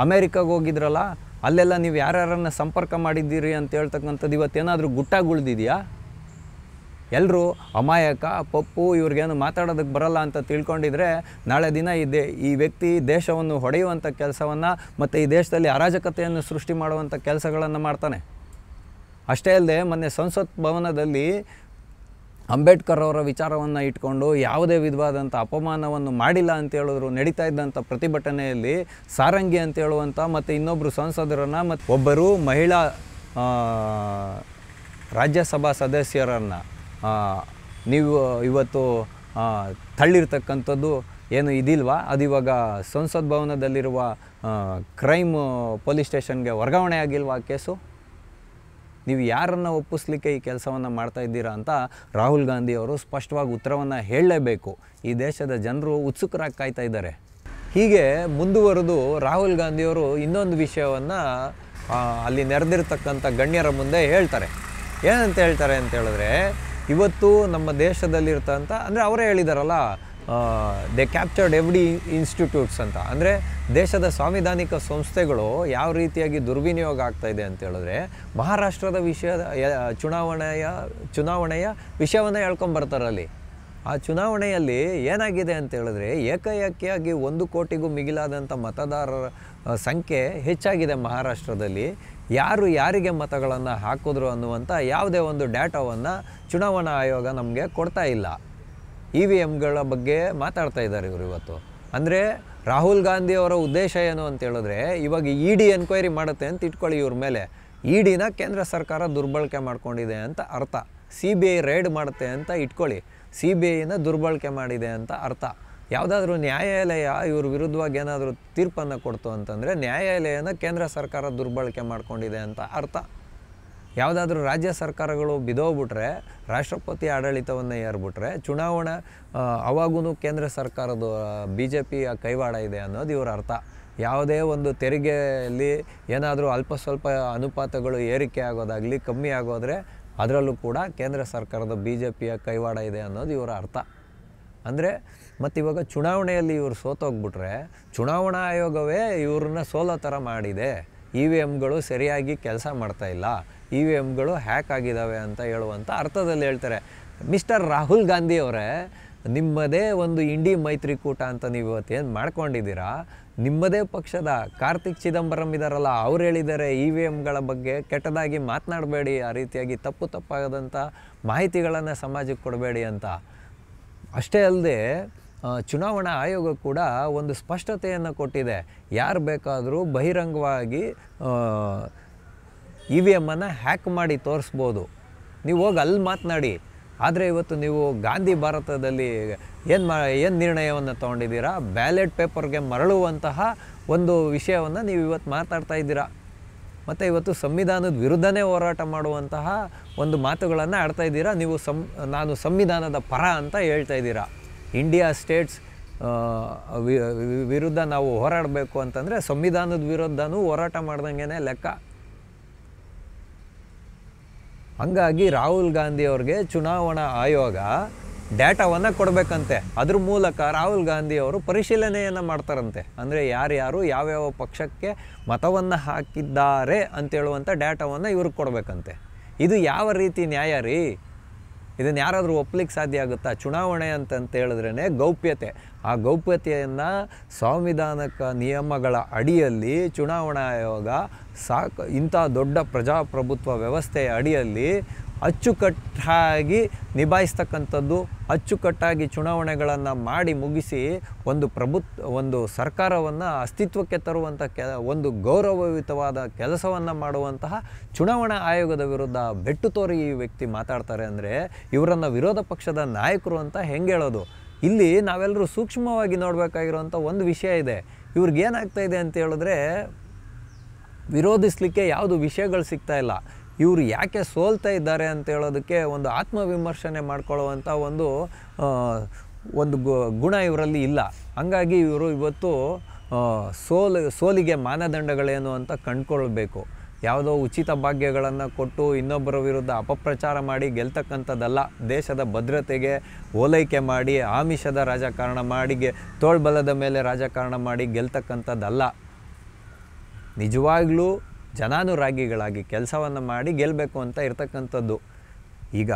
ಅಮೇರಿಕಾಗೆ ಹೋಗಿದ್ರಲ್ಲ, ಅಲ್ಲೆಲ್ಲ ನೀವು ಯಾರ್ಯಾರನ್ನು ಸಂಪರ್ಕ ಮಾಡಿದ್ದೀರಿ ಅಂತ ಹೇಳ್ತಕ್ಕಂಥದ್ದು ಇವತ್ತೇನಾದರೂ ಗುಟ್ಟಾಗುಳ್ದಿದೆಯಾ? ಎಲ್ಲರೂ ಅಮಾಯಕ ಪಪ್ಪು ಇವ್ರಿಗೇನು ಮಾತಾಡೋದಕ್ಕೆ ಬರಲ್ಲ ಅಂತ ತಿಳ್ಕೊಂಡಿದ್ರೆ ನಾಳೆ ದಿನ ಈ ವ್ಯಕ್ತಿ ದೇಶವನ್ನು ಹೊಡೆಯುವಂಥ ಕೆಲಸವನ್ನು ಮತ್ತು ಈ ದೇಶದಲ್ಲಿ ಅರಾಜಕತೆಯನ್ನು ಸೃಷ್ಟಿ ಮಾಡುವಂಥ ಕೆಲಸಗಳನ್ನು ಮಾಡ್ತಾನೆ. ಅಷ್ಟೇ ಅಲ್ಲದೆ ಮೊನ್ನೆ ಸಂಸತ್ ಭವನದಲ್ಲಿ ಅಂಬೇಡ್ಕರ್ ಅವರ ವಿಚಾರವನ್ನು ಇಟ್ಕೊಂಡು ಯಾವುದೇ ವಿಧವಾದಂಥ ಅಪಮಾನವನ್ನು ಮಾಡಿಲ್ಲ ಅಂತ ಹೇಳಿದ್ರು. ನಡೀತಾ ಇದ್ದಂಥ ಪ್ರತಿಭಟನೆಯಲ್ಲಿ ಸಾರಂಗಿ ಅಂತ ಹೇಳುವಂಥ ಮತ್ತು ಇನ್ನೊಬ್ಬರು ಸಂಸದರನ್ನು ಮತ್ತು ಒಬ್ಬರು ಮಹಿಳಾ ರಾಜ್ಯಸಭಾ ಸದಸ್ಯರನ್ನು ನೀವು ಇವತ್ತು ತಳ್ಳಿರ್ತಕ್ಕಂಥದ್ದು ಏನು ಇದಿಲ್ವಾ? ಅದು ಇವಾಗ ಸಂಸತ್ ಭವನದಲ್ಲಿರುವ ಕ್ರೈಮ್ ಪೊಲೀಸ್ ಸ್ಟೇಷನ್ಗೆ ವರ್ಗಾವಣೆ ಆಗಿಲ್ವಾ ಕೇಸು? ನೀವು ಯಾರನ್ನು ಒಪ್ಪಿಸ್ಲಿಕ್ಕೆ ಈ ಕೆಲಸವನ್ನು ಮಾಡ್ತಾ ಇದ್ದೀರಾ ಅಂತ ರಾಹುಲ್ ಗಾಂಧಿ ಅವರು ಸ್ಪಷ್ಟವಾಗಿ ಉತ್ತರವನ್ನು ಹೇಳಲೇಬೇಕು. ಈ ದೇಶದ ಜನರು ಉತ್ಸುಕರಾಗಿ ಕಾಯ್ತಾ ಇದ್ದಾರೆ. ಹೀಗೆ ಮುಂದುವರೆದು ರಾಹುಲ್ ಗಾಂಧಿಯವರು ಇನ್ನೊಂದು ವಿಷಯವನ್ನು ಅಲ್ಲಿ ನೆರೆದಿರ್ತಕ್ಕಂಥ ಗಣ್ಯರ ಮುಂದೆ ಹೇಳ್ತಾರೆ. ಏನಂತ ಹೇಳ್ತಾರೆ ಅಂತ ಹೇಳಿದ್ರೆ, ಇವತ್ತು ನಮ್ಮ ದೇಶದಲ್ಲಿರ್ತಂಥ ಅಂದರೆ ಅವರೇ ಹೇಳಿದಾರಲ್ಲ, ದೇ ಕ್ಯಾಪ್ಚರ್ಡ್ ಎವ್ರಿ ಇನ್ಸ್ಟಿಟ್ಯೂಟ್ಸ್ ಅಂತ. ಅಂದರೆ ದೇಶದ ಸಾಂವಿಧಾನಿಕ ಸಂಸ್ಥೆಗಳು ಯಾವ ರೀತಿಯಾಗಿ ದುರ್ವಿನಿಯೋಗ ಆಗ್ತಾ ಇದೆ ಅಂತ ಹೇಳಿದ್ರೆ ಮಹಾರಾಷ್ಟ್ರದ ಚುನಾವಣೆಯ ವಿಷಯವನ್ನು ಹೇಳ್ಕೊಂಬರ್ತಾರೆ. ಅಲ್ಲಿ ಆ ಚುನಾವಣೆಯಲ್ಲಿ ಏನಾಗಿದೆ ಅಂತ ಹೇಳಿದ್ರೆ ಏಕಾಏಕಿಯಾಗಿ 1 ಕೋಟಿಗೂ ಮಿಗಿಲಾದಂಥ ಮತದಾರರ ಸಂಖ್ಯೆ ಹೆಚ್ಚಾಗಿದೆ ಮಹಾರಾಷ್ಟ್ರದಲ್ಲಿ. ಯಾರು ಯಾರಿಗೆ ಮತಗಳನ್ನು ಹಾಕಿದ್ರು ಅನ್ನುವಂಥ ಯಾವುದೇ ಒಂದು ಡೇಟಾವನ್ನು ಚುನಾವಣಾ ಆಯೋಗ ನಮಗೆ ಕೊಡ್ತಾ ಇಲ್ಲ. EVMಗಳ ಬಗ್ಗೆ ಮಾತಾಡ್ತಾ ಇದ್ದಾರೆ ಇವರು ಇವತ್ತು. ಅಂದರೆ ರಾಹುಲ್ ಗಾಂಧಿಯವರ ಉದ್ದೇಶ ಏನು ಅಂತ ಹೇಳಿದ್ರೆ ಇವಾಗ ED ಎನ್ಕ್ವೈರಿ ಮಾಡುತ್ತೆ ಅಂತ ಇಟ್ಕೊಳ್ಳಿ ಇವ್ರ ಮೇಲೆ. EDನ ಕೇಂದ್ರ ಸರ್ಕಾರ ದುರ್ಬಳಕೆ ಮಾಡ್ಕೊಂಡಿದೆ ಅಂತ ಅರ್ಥ. CBI ರೈಡ್ ಮಾಡುತ್ತೆ ಅಂತ ಇಟ್ಕೊಳ್ಳಿ, CBIನ ದುರ್ಬಳಕೆ ಮಾಡಿದೆ ಅಂತ ಅರ್ಥ. ಯಾವುದಾದ್ರೂ ನ್ಯಾಯಾಲಯ ಇವ್ರ ವಿರುದ್ಧವಾಗಿ ಏನಾದರೂ ತೀರ್ಪನ್ನು ಕೊಡ್ತು ಅಂತಂದರೆ ನ್ಯಾಯಾಲಯನ ಕೇಂದ್ರ ಸರ್ಕಾರ ದುರ್ಬಳಕೆ ಮಾಡ್ಕೊಂಡಿದೆ ಅಂತ ಅರ್ಥ. ಯಾವುದಾದ್ರೂ ರಾಜ್ಯ ಸರ್ಕಾರಗಳು ಬಿದೋಗ್ಬಿಟ್ರೆ, ರಾಷ್ಟ್ರಪತಿ ಆಡಳಿತವನ್ನು ಏರ್ಬಿಟ್ರೆ ಚುನಾವಣೆ ಅವಾಗೂ ಕೇಂದ್ರ ಸರ್ಕಾರದ BJPಯ ಕೈವಾಡ ಇದೆ ಅನ್ನೋದು ಇವ್ರ ಅರ್ಥ. ಯಾವುದೇ ಒಂದು ತೆರಿಗೆಯಲ್ಲಿ ಏನಾದರೂ ಅಲ್ಪ ಸ್ವಲ್ಪ ಅನುಪಾತಗಳು ಏರಿಕೆ ಆಗೋದಾಗಲಿ ಕಮ್ಮಿ ಆಗೋದ್ರೆ ಅದರಲ್ಲೂ ಕೂಡ ಕೇಂದ್ರ ಸರ್ಕಾರದ BJPಯ ಕೈವಾಡ ಇದೆ ಅನ್ನೋದು ಇವರ ಅರ್ಥ. ಅಂದರೆ ಮತ್ತಿವಾಗ ಚುನಾವಣೆಯಲ್ಲಿ ಇವರು ಸೋತೋಗ್ಬಿಟ್ರೆ ಚುನಾವಣಾ ಆಯೋಗವೇ ಇವ್ರನ್ನ ಸೋಲೋ ಥರ ಮಾಡಿದೆ. EVMಗಳು ಸರಿಯಾಗಿ ಕೆಲಸ ಮಾಡ್ತಾಯಿಲ್ಲ, EVMಗಳು ಹ್ಯಾಕ್ ಆಗಿದ್ದಾವೆ ಅಂತ ಹೇಳುವಂಥ ಅರ್ಥದಲ್ಲಿ ಹೇಳ್ತಾರೆ. ಮಿಸ್ಟರ್ ರಾಹುಲ್ ಗಾಂಧಿ ಅವರೇ, ನಿಮ್ಮದೇ ಒಂದು ಇಂಡಿ ಮೈತ್ರಿಕೂಟ ಅಂತ ನೀವು ಇವತ್ತೇನು ಮಾಡ್ಕೊಂಡಿದ್ದೀರಾ, ನಿಮ್ಮದೇ ಪಕ್ಷದ ಕಾರ್ತಿಕ್ ಚಿದಂಬರಂ ಇದ್ದಾರಲ್ಲ, ಅವ್ರು ಹೇಳಿದ್ದಾರೆ EVMಗಳ ಬಗ್ಗೆ ಕೆಟ್ಟದಾಗಿ ಮಾತನಾಡಬೇಡಿ, ಆ ರೀತಿಯಾಗಿ ತಪ್ಪಾದಂಥ ಮಾಹಿತಿಗಳನ್ನು ಸಮಾಜಕ್ಕೆ ಕೊಡಬೇಡಿ ಅಂತ. ಅಷ್ಟೇ ಅಲ್ಲದೆ ಚುನಾವಣಾ ಆಯೋಗ ಕೂಡ ಒಂದು ಸ್ಪಷ್ಟತೆಯನ್ನು ಕೊಟ್ಟಿದೆ. ಯಾರು ಬೇಕಾದರೂ ಬಹಿರಂಗವಾಗಿ EVMನ್ನು ಹ್ಯಾಕ್ ಮಾಡಿ ತೋರಿಸ್ಬೋದು. ನೀವು ಹೋಗಿ ಅಲ್ಲಿ ಮಾತನಾಡಿ, ಆದರೆ ಇವತ್ತು ನೀವು ಗಾಂಧಿ ಭಾರತದಲ್ಲಿ ಏನು ನಿರ್ಣಯವನ್ನು ತೊಗೊಂಡಿದ್ದೀರಾ, ಬ್ಯಾಲೆಟ್ ಪೇಪರ್ಗೆ ಮರಳುವಂತಹ ಒಂದು ವಿಷಯವನ್ನು ನೀವು ಇವತ್ತು ಮಾತಾಡ್ತಾ ಇದ್ದೀರಾ. ಮತ್ತು ಇವತ್ತು ಸಂವಿಧಾನದ ವಿರುದ್ಧನೇ ಹೋರಾಟ ಮಾಡುವಂತಹ ಒಂದು ಮಾತುಗಳನ್ನು ಆಡ್ತಾ ಇದ್ದೀರಾ. ನೀವು ನಾನು ಸಂವಿಧಾನದ ಪರ ಅಂತ ಹೇಳ್ತಾ ಇದ್ದೀರಾ. ಇಂಡಿಯಾ ಸ್ಟೇಟ್ಸ್ ವಿರುದ್ಧ ನಾವು ಹೋರಾಡಬೇಕು ಅಂತಂದರೆ ಸಂವಿಧಾನದ ವಿರುದ್ಧನೂ ಹೋರಾಟ ಮಾಡ್ದಂಗೆ ಲೆಕ್ಕ. ಹಂಗಾಗಿ ರಾಹುಲ್ ಗಾಂಧಿ ಅವ್ರಿಗೆ ಚುನಾವಣಾ ಆಯೋಗ ಡೇಟಾವನ್ನು ಕೊಡಬೇಕಂತೆ. ಅದ್ರ ಮೂಲಕ ರಾಹುಲ್ ಗಾಂಧಿ ಅವರು ಪರಿಶೀಲನೆಯನ್ನು ಮಾಡ್ತಾರಂತೆ. ಅಂದರೆ ಯಾರ್ಯಾರು ಯಾವ್ಯಾವ ಪಕ್ಷಕ್ಕೆ ಮತವನ್ನು ಹಾಕಿದ್ದಾರೆ ಅಂತೇಳುವಂಥ ಡೇಟಾವನ್ನು ಇವ್ರಿಗೆ ಕೊಡಬೇಕಂತೆ. ಇದು ಯಾವ ರೀತಿ ನ್ಯಾಯ ರೀ? ಇದನ್ನು ಯಾರಾದರೂ ಒಪ್ಪಲಿಕ್ಕೆ ಸಾಧ್ಯ ಆಗುತ್ತಾ? ಚುನಾವಣೆ ಅಂತ ಹೇಳಿದ್ರೇ ಗೌಪ್ಯತೆ. ಆ ಗೌಪ್ಯತೆಯನ್ನು ಸಂವಿಧಾನಕ ನಿಯಮಗಳ ಅಡಿಯಲ್ಲಿ ಚುನಾವಣಾ ಆಯೋಗ ಇಂಥ ದೊಡ್ಡ ಪ್ರಜಾಪ್ರಭುತ್ವ ವ್ಯವಸ್ಥೆಯ ಅಡಿಯಲ್ಲಿ ಅಚ್ಚುಕಟ್ಟಾಗಿ ನಿಭಾಯಿಸ್ತಕ್ಕಂಥದ್ದು, ಅಚ್ಚುಕಟ್ಟಾಗಿ ಚುನಾವಣೆಗಳನ್ನು ಮಾಡಿ ಮುಗಿಸಿ ಒಂದು ಸರ್ಕಾರವನ್ನು ಅಸ್ತಿತ್ವಕ್ಕೆ ತರುವಂಥ ಒಂದು ಗೌರವಯುತವಾದ ಕೆಲಸವನ್ನು ಮಾಡುವಂತಹ ಚುನಾವಣಾ ಆಯೋಗದ ವಿರುದ್ಧ ಬೆಟ್ಟು ತೋರಿ ಈ ವ್ಯಕ್ತಿ ಮಾತಾಡ್ತಾರೆ ಅಂದರೆ ಇವರನ್ನು ವಿರೋಧ ಪಕ್ಷದ ನಾಯಕರು ಅಂತ ಹೆಂಗೆ ಹೇಳೋದು? ಇಲ್ಲಿ ನಾವೆಲ್ಲರೂ ಸೂಕ್ಷ್ಮವಾಗಿ ನೋಡಬೇಕಾಗಿರುವಂಥ ಒಂದು ವಿಷಯ ಇದೆ. ಇವ್ರಿಗೇನಾಗ್ತಾ ಇದೆ ಅಂತ ಹೇಳಿದ್ರೆ ವಿರೋಧಿಸಲಿಕ್ಕೆ ಯಾವುದು ವಿಷಯಗಳು ಸಿಗ್ತಾ ಇಲ್ಲ. ಇವರು ಯಾಕೆ ಸೋಲ್ತಾ ಇದ್ದಾರೆ ಅಂತ ಹೇಳೋದಕ್ಕೆ ಒಂದು ಆತ್ಮವಿಮರ್ಶನೆ ಮಾಡ್ಕೊಳ್ಳುವಂಥ ಒಂದು ಗುಣ ಇವರಲ್ಲಿ ಇಲ್ಲ. ಹಂಗಾಗಿ ಇವರು ಇವತ್ತು ಸೋಲಿಗೆ ಮಾನದಂಡಗಳೇನು ಅಂತ ಕಂಡುಕೊಳ್ಬೇಕು. ಯಾವುದೋ ಉಚಿತ ಭಾಗ್ಯಗಳನ್ನು ಕೊಟ್ಟು ಇನ್ನೊಬ್ಬರ ವಿರುದ್ಧ ಅಪಪ್ರಚಾರ ಮಾಡಿ ಗೆಲ್ತಕ್ಕಂಥದ್ದಲ್ಲ. ದೇಶದ ಭದ್ರತೆಗೆ ಓಲೈಕೆ ಮಾಡಿ ಆಮಿಷದ ರಾಜಕಾರಣ ಮಾಡಿ ತೋಳ್ಬಲದ ಮೇಲೆ ರಾಜಕಾರಣ ಮಾಡಿ ಗೆಲ್ತಕ್ಕಂಥದ್ದಲ್ಲ. ನಿಜವಾಗ್ಲೂ ಜನಾನುರಾಗಿಗಳಾಗಿ ಕೆಲಸವನ್ನು ಮಾಡಿ ಗೆಲ್ಲಬೇಕು ಅಂತ ಇರ್ತಕ್ಕಂಥದ್ದು. ಈಗ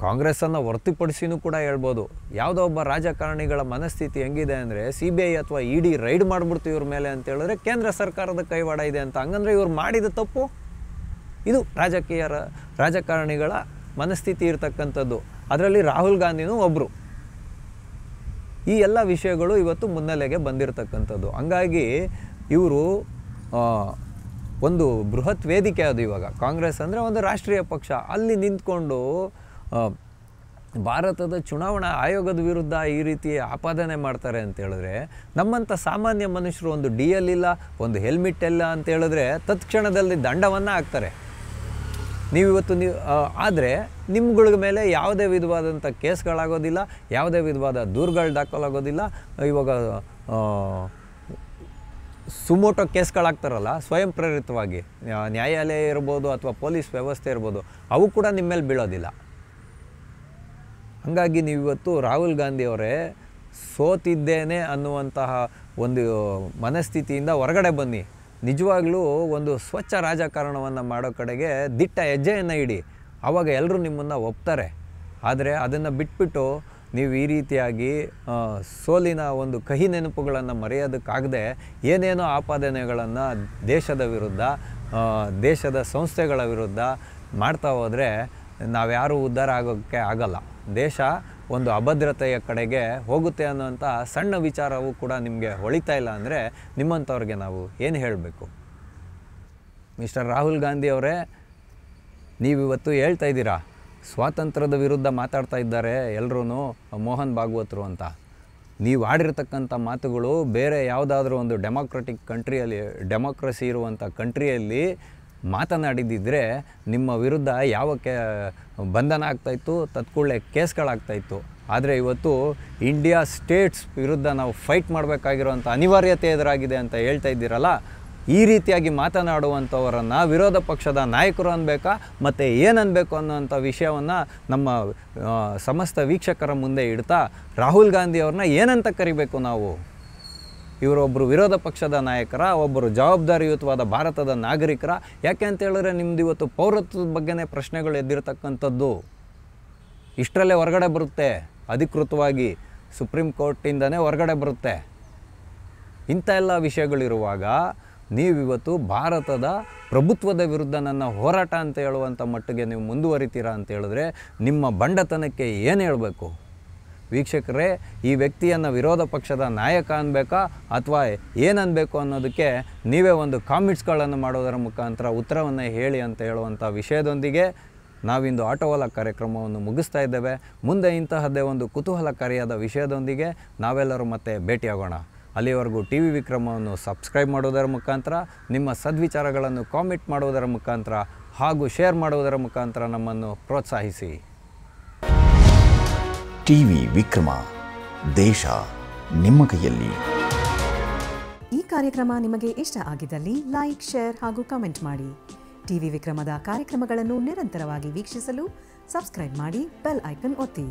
ಕಾಂಗ್ರೆಸ್ಸನ್ನು ಹೊರತುಪಡಿಸಿನೂ ಕೂಡ ಹೇಳ್ಬೋದು. ಯಾವುದೋ ಒಬ್ಬ ರಾಜಕಾರಣಿಗಳ ಮನಸ್ಥಿತಿ ಹೆಂಗಿದೆ ಅಂದರೆ CBI ಅಥವಾ ED ರೈಡ್ ಮಾಡಿಬಿಡ್ತೀವಿ ಇವ್ರ ಮೇಲೆ ಅಂತ ಹೇಳಿದ್ರೆ ಕೇಂದ್ರ ಸರ್ಕಾರದ ಕೈವಾಡ ಇದೆ ಅಂತ. ಹಂಗಂದ್ರೆ ಇವ್ರು ಮಾಡಿದ ತಪ್ಪು. ಇದು ರಾಜಕಾರಣಿಗಳ ಮನಸ್ಥಿತಿ ಇರ್ತಕ್ಕಂಥದ್ದು. ಅದರಲ್ಲಿ ರಾಹುಲ್ ಗಾಂಧಿನೂ ಒಬ್ಬರು. ಈ ಎಲ್ಲ ವಿಷಯಗಳು ಇವತ್ತು ಮುನ್ನೆಲೆಗೆ ಬಂದಿರತಕ್ಕಂಥದ್ದು. ಹಂಗಾಗಿ ಇವರು ಒಂದು ಬೃಹತ್ ವೇದಿಕೆ ಅದು. ಇವಾಗ ಕಾಂಗ್ರೆಸ್ ಅಂದರೆ ಒಂದು ರಾಷ್ಟ್ರೀಯ ಪಕ್ಷ. ಅಲ್ಲಿ ನಿಂತ್ಕೊಂಡು ಭಾರತದ ಚುನಾವಣಾ ಆಯೋಗದ ವಿರುದ್ಧ ಈ ರೀತಿ ಆಪಾದನೆ ಮಾಡ್ತಾರೆ ಅಂತ ಹೇಳಿದ್ರೆ, ನಮ್ಮಂಥ ಸಾಮಾನ್ಯ ಮನುಷ್ಯರು ಒಂದು DL ಇಲ್ಲ, ಒಂದು ಹೆಲ್ಮೆಟ್ ಇಲ್ಲ ಅಂತ ಹೇಳಿದ್ರೆ ತತ್ಕ್ಷಣದಲ್ಲಿ ದಂಡವನ್ನು ಹಾಕ್ತಾರೆ. ನೀವಿವತ್ತು ಆದರೆ ನಿಮ್ಗಳ ಮೇಲೆ ಯಾವುದೇ ವಿಧವಾದಂಥ ಕೇಸ್ಗಳಾಗೋದಿಲ್ಲ, ಯಾವುದೇ ವಿಧವಾದ ದೂರುಗಳು ದಾಖಲಾಗೋದಿಲ್ಲ. ಇವಾಗ ಸುಮೋಟೋ ಕೇಸ್ಗಳಾಗ್ತಾರಲ್ಲ ಸ್ವಯಂ ಪ್ರೇರಿತವಾಗಿ, ನ್ಯಾಯಾಲಯ ಇರ್ಬೋದು ಅಥವಾ ಪೊಲೀಸ್ ವ್ಯವಸ್ಥೆ ಇರ್ಬೋದು, ಅವು ಕೂಡ ನಿಮ್ಮ ಮೇಲೆ ಬೀಳೋದಿಲ್ಲ. ಹಾಗಾಗಿ ನೀವಿವತ್ತು ರಾಹುಲ್ ಗಾಂಧಿ ಅವರೇ ಸೋತಿದ್ದೇನೆ ಅನ್ನುವಂತಹ ಒಂದು ಮನಸ್ಥಿತಿಯಿಂದ ಹೊರಗಡೆ ಬನ್ನಿ. ನಿಜವಾಗ್ಲೂ ಒಂದು ಸ್ವಚ್ಛ ರಾಜಕಾರಣವನ್ನು ಮಾಡೋ ಕಡೆಗೆ ದಿಟ್ಟ ಹೆಜ್ಜೆಯನ್ನು ಇಡಿ. ಆವಾಗ ಎಲ್ಲರೂ ನಿಮ್ಮನ್ನು ಒಪ್ತಾರೆ. ಆದರೆ ಅದನ್ನು ಬಿಟ್ಬಿಟ್ಟು ನೀವು ಈ ರೀತಿಯಾಗಿ ಸೋಲಿನ ಒಂದು ಕಹಿ ನೆನಪುಗಳನ್ನು ಮರೆಯೋದಕ್ಕಾಗದೆ ಏನೇನೋ ಆಪಾದನೆಗಳನ್ನು ದೇಶದ ವಿರುದ್ಧ, ದೇಶದ ಸಂಸ್ಥೆಗಳ ವಿರುದ್ಧ ಮಾಡ್ತಾ ಹೋದರೆ ನಾವ್ಯಾರೂ ಉದ್ಧಾರ ಆಗೋಕ್ಕೆ ಆಗಲ್ಲ. ದೇಶ ಒಂದು ಅಭದ್ರತೆಯ ಕಡೆಗೆ ಹೋಗುತ್ತೆ ಅನ್ನೋಂಥ ಸಣ್ಣ ವಿಚಾರವೂ ಕೂಡ ನಿಮಗೆ ಹೊಳಿತಾ ಇಲ್ಲ ಅಂದರೆ ನಿಮ್ಮಂಥವ್ರಿಗೆ ನಾವು ಏನು ಹೇಳಬೇಕು? ಮಿಸ್ಟರ್ ರಾಹುಲ್ ಗಾಂಧಿ ಅವರೇ, ನೀವಿವತ್ತು ಹೇಳ್ತಾ ಇದ್ದೀರಾ ಸ್ವಾತಂತ್ರ್ಯದ ವಿರುದ್ಧ ಮಾತಾಡ್ತಾ ಇದ್ದಾರೆ ಎಲ್ಲರೂ ಮೋಹನ್ ಭಾಗವತರು ಅಂತ. ನೀವು ಆಡಿರ್ತಕ್ಕಂಥ ಮಾತುಗಳು ಬೇರೆ ಯಾವುದಾದ್ರೂ ಒಂದು ಡೆಮೋಕ್ರಸಿ ಇರುವಂಥ ಕಂಟ್ರಿಯಲ್ಲಿ ಮಾತನಾಡಿದ್ದಿದ್ರೆ ನಿಮ್ಮ ವಿರುದ್ಧ ಬಂಧನ ಆಗ್ತಾಯಿತ್ತು, ತತ್ಕೂಡಲೇ ಕೇಸ್ಗಳಾಗ್ತಾಯಿತ್ತು. ಆದರೆ ಇವತ್ತು ಇಂಡಿಯಾ ಸ್ಟೇಟ್ಸ್ ವಿರುದ್ಧ ನಾವು ಫೈಟ್ ಮಾಡಬೇಕಾಗಿರುವಂಥ ಅನಿವಾರ್ಯತೆ ಎದುರಾಗಿದೆ ಅಂತ ಹೇಳ್ತಾ ಇದ್ದೀರಲ್ಲ, ಈ ರೀತಿಯಾಗಿ ಮಾತನಾಡುವಂಥವರನ್ನು ವಿರೋಧ ಪಕ್ಷದ ನಾಯಕರು ಅನ್ಬೇಕಾ ಮತ್ತು ಏನನ್ನಬೇಕು ಅನ್ನೋಂಥ ವಿಷಯವನ್ನು ನಮ್ಮ ಸಮಸ್ತ ವೀಕ್ಷಕರ ಮುಂದೆ ಇಡ್ತಾ ರಾಹುಲ್ ಗಾಂಧಿ ಅವ್ರನ್ನ ಏನಂತ ಕರಿಬೇಕು ನಾವು? ಇವರೊಬ್ಬರು ವಿರೋಧ ಪಕ್ಷದ ನಾಯಕರ, ಒಬ್ಬರು ಜವಾಬ್ದಾರಿಯುತವಾದ ಭಾರತದ ನಾಗರಿಕರ? ಯಾಕೆ ಅಂತ ಹೇಳಿದ್ರೆ ನಿಮ್ದು ಇವತ್ತು ಪೌರತ್ವದ ಬಗ್ಗೆನೇ ಪ್ರಶ್ನೆಗಳು ಎದ್ದಿರತಕ್ಕಂಥದ್ದು. ಇಷ್ಟರಲ್ಲೇ ಹೊರಗಡೆ ಬರುತ್ತೆ, ಅಧಿಕೃತವಾಗಿ ಸುಪ್ರೀಂ ಕೋರ್ಟಿಂದನೇ ಹೊರಗಡೆ ಬರುತ್ತೆ. ಇಂಥ ಎಲ್ಲ ವಿಷಯಗಳಿರುವಾಗ ನೀವಿವತ್ತು ಭಾರತದ ಪ್ರಭುತ್ವದ ವಿರುದ್ಧ ನನ್ನ ಹೋರಾಟ ಅಂತ ಹೇಳುವಂಥ ಮಟ್ಟಿಗೆ ನೀವು ಮುಂದುವರಿತೀರಾ ಅಂತ ಹೇಳಿದ್ರೆ ನಿಮ್ಮ ಬಂಡತನಕ್ಕೆ ಏನು ಹೇಳಬೇಕು? ವೀಕ್ಷಕರೇ, ಈ ವ್ಯಕ್ತಿಯನ್ನು ವಿರೋಧ ಪಕ್ಷದ ನಾಯಕ ಅನ್ಬೇಕಾ ಅಥವಾ ಏನನ್ನಬೇಕು ಅನ್ನೋದಕ್ಕೆ ನೀವೇ ಒಂದು ಕಾಮೆಂಟ್ಸ್ಗಳನ್ನು ಮಾಡೋದರ ಮುಖಾಂತರ ಉತ್ತರವನ್ನು ಹೇಳಿ ಅಂತ ಹೇಳುವಂಥ ವಿಷಯದೊಂದಿಗೆ ನಾವಿಂದು ಆಟೋವಾಲ ಕಾರ್ಯಕ್ರಮವನ್ನು ಮುಗಿಸ್ತಾ ಇದ್ದೇವೆ. ಮುಂದೆ ಇಂತಹದ್ದೇ ಒಂದು ಕುತೂಹಲಕಾರಿಯಾದ ವಿಷಯದೊಂದಿಗೆ ನಾವೆಲ್ಲರೂ ಮತ್ತೆ ಭೇಟಿಯಾಗೋಣ. ಅಲ್ಲಿವರೆಗೂ ಟಿ ವಿ ವಿಕ್ರಮವನ್ನು ಸಬ್ಸ್ಕ್ರೈಬ್ ಮಾಡೋದರ ಮುಖಾಂತರ, ನಿಮ್ಮ ಸದ್ವಿಚಾರಗಳನ್ನು ಕಾಮೆಂಟ್ ಮಾಡುವುದರ ಮುಖಾಂತರ ಹಾಗೂ ಶೇರ್ ಮಾಡುವುದರ ಮುಖಾಂತರ ನಮ್ಮನ್ನು ಪ್ರೋತ್ಸಾಹಿಸಿ. ಟಿವಿ ವಿಕ್ರಮ, ದೇಶ ನಿಮ್ಮ ಕೈಯಲ್ಲಿ. ಈ ಕಾರ್ಯಕ್ರಮ ನಿಮಗೆ ಇಷ್ಟ ಆಗಿದ್ದಲ್ಲಿ ಲೈಕ್, ಶೇರ್ ಹಾಗೂ ಕಮೆಂಟ್ ಮಾಡಿ. ಟಿವಿ ವಿಕ್ರಮದ ಕಾರ್ಯಕ್ರಮಗಳನ್ನು ನಿರಂತರವಾಗಿ ವೀಕ್ಷಿಸಲು ಸಬ್ಸ್ಕ್ರೈಬ್ ಮಾಡಿ, ಬೆಲ್ ಐಕನ್ ಒತ್ತಿ.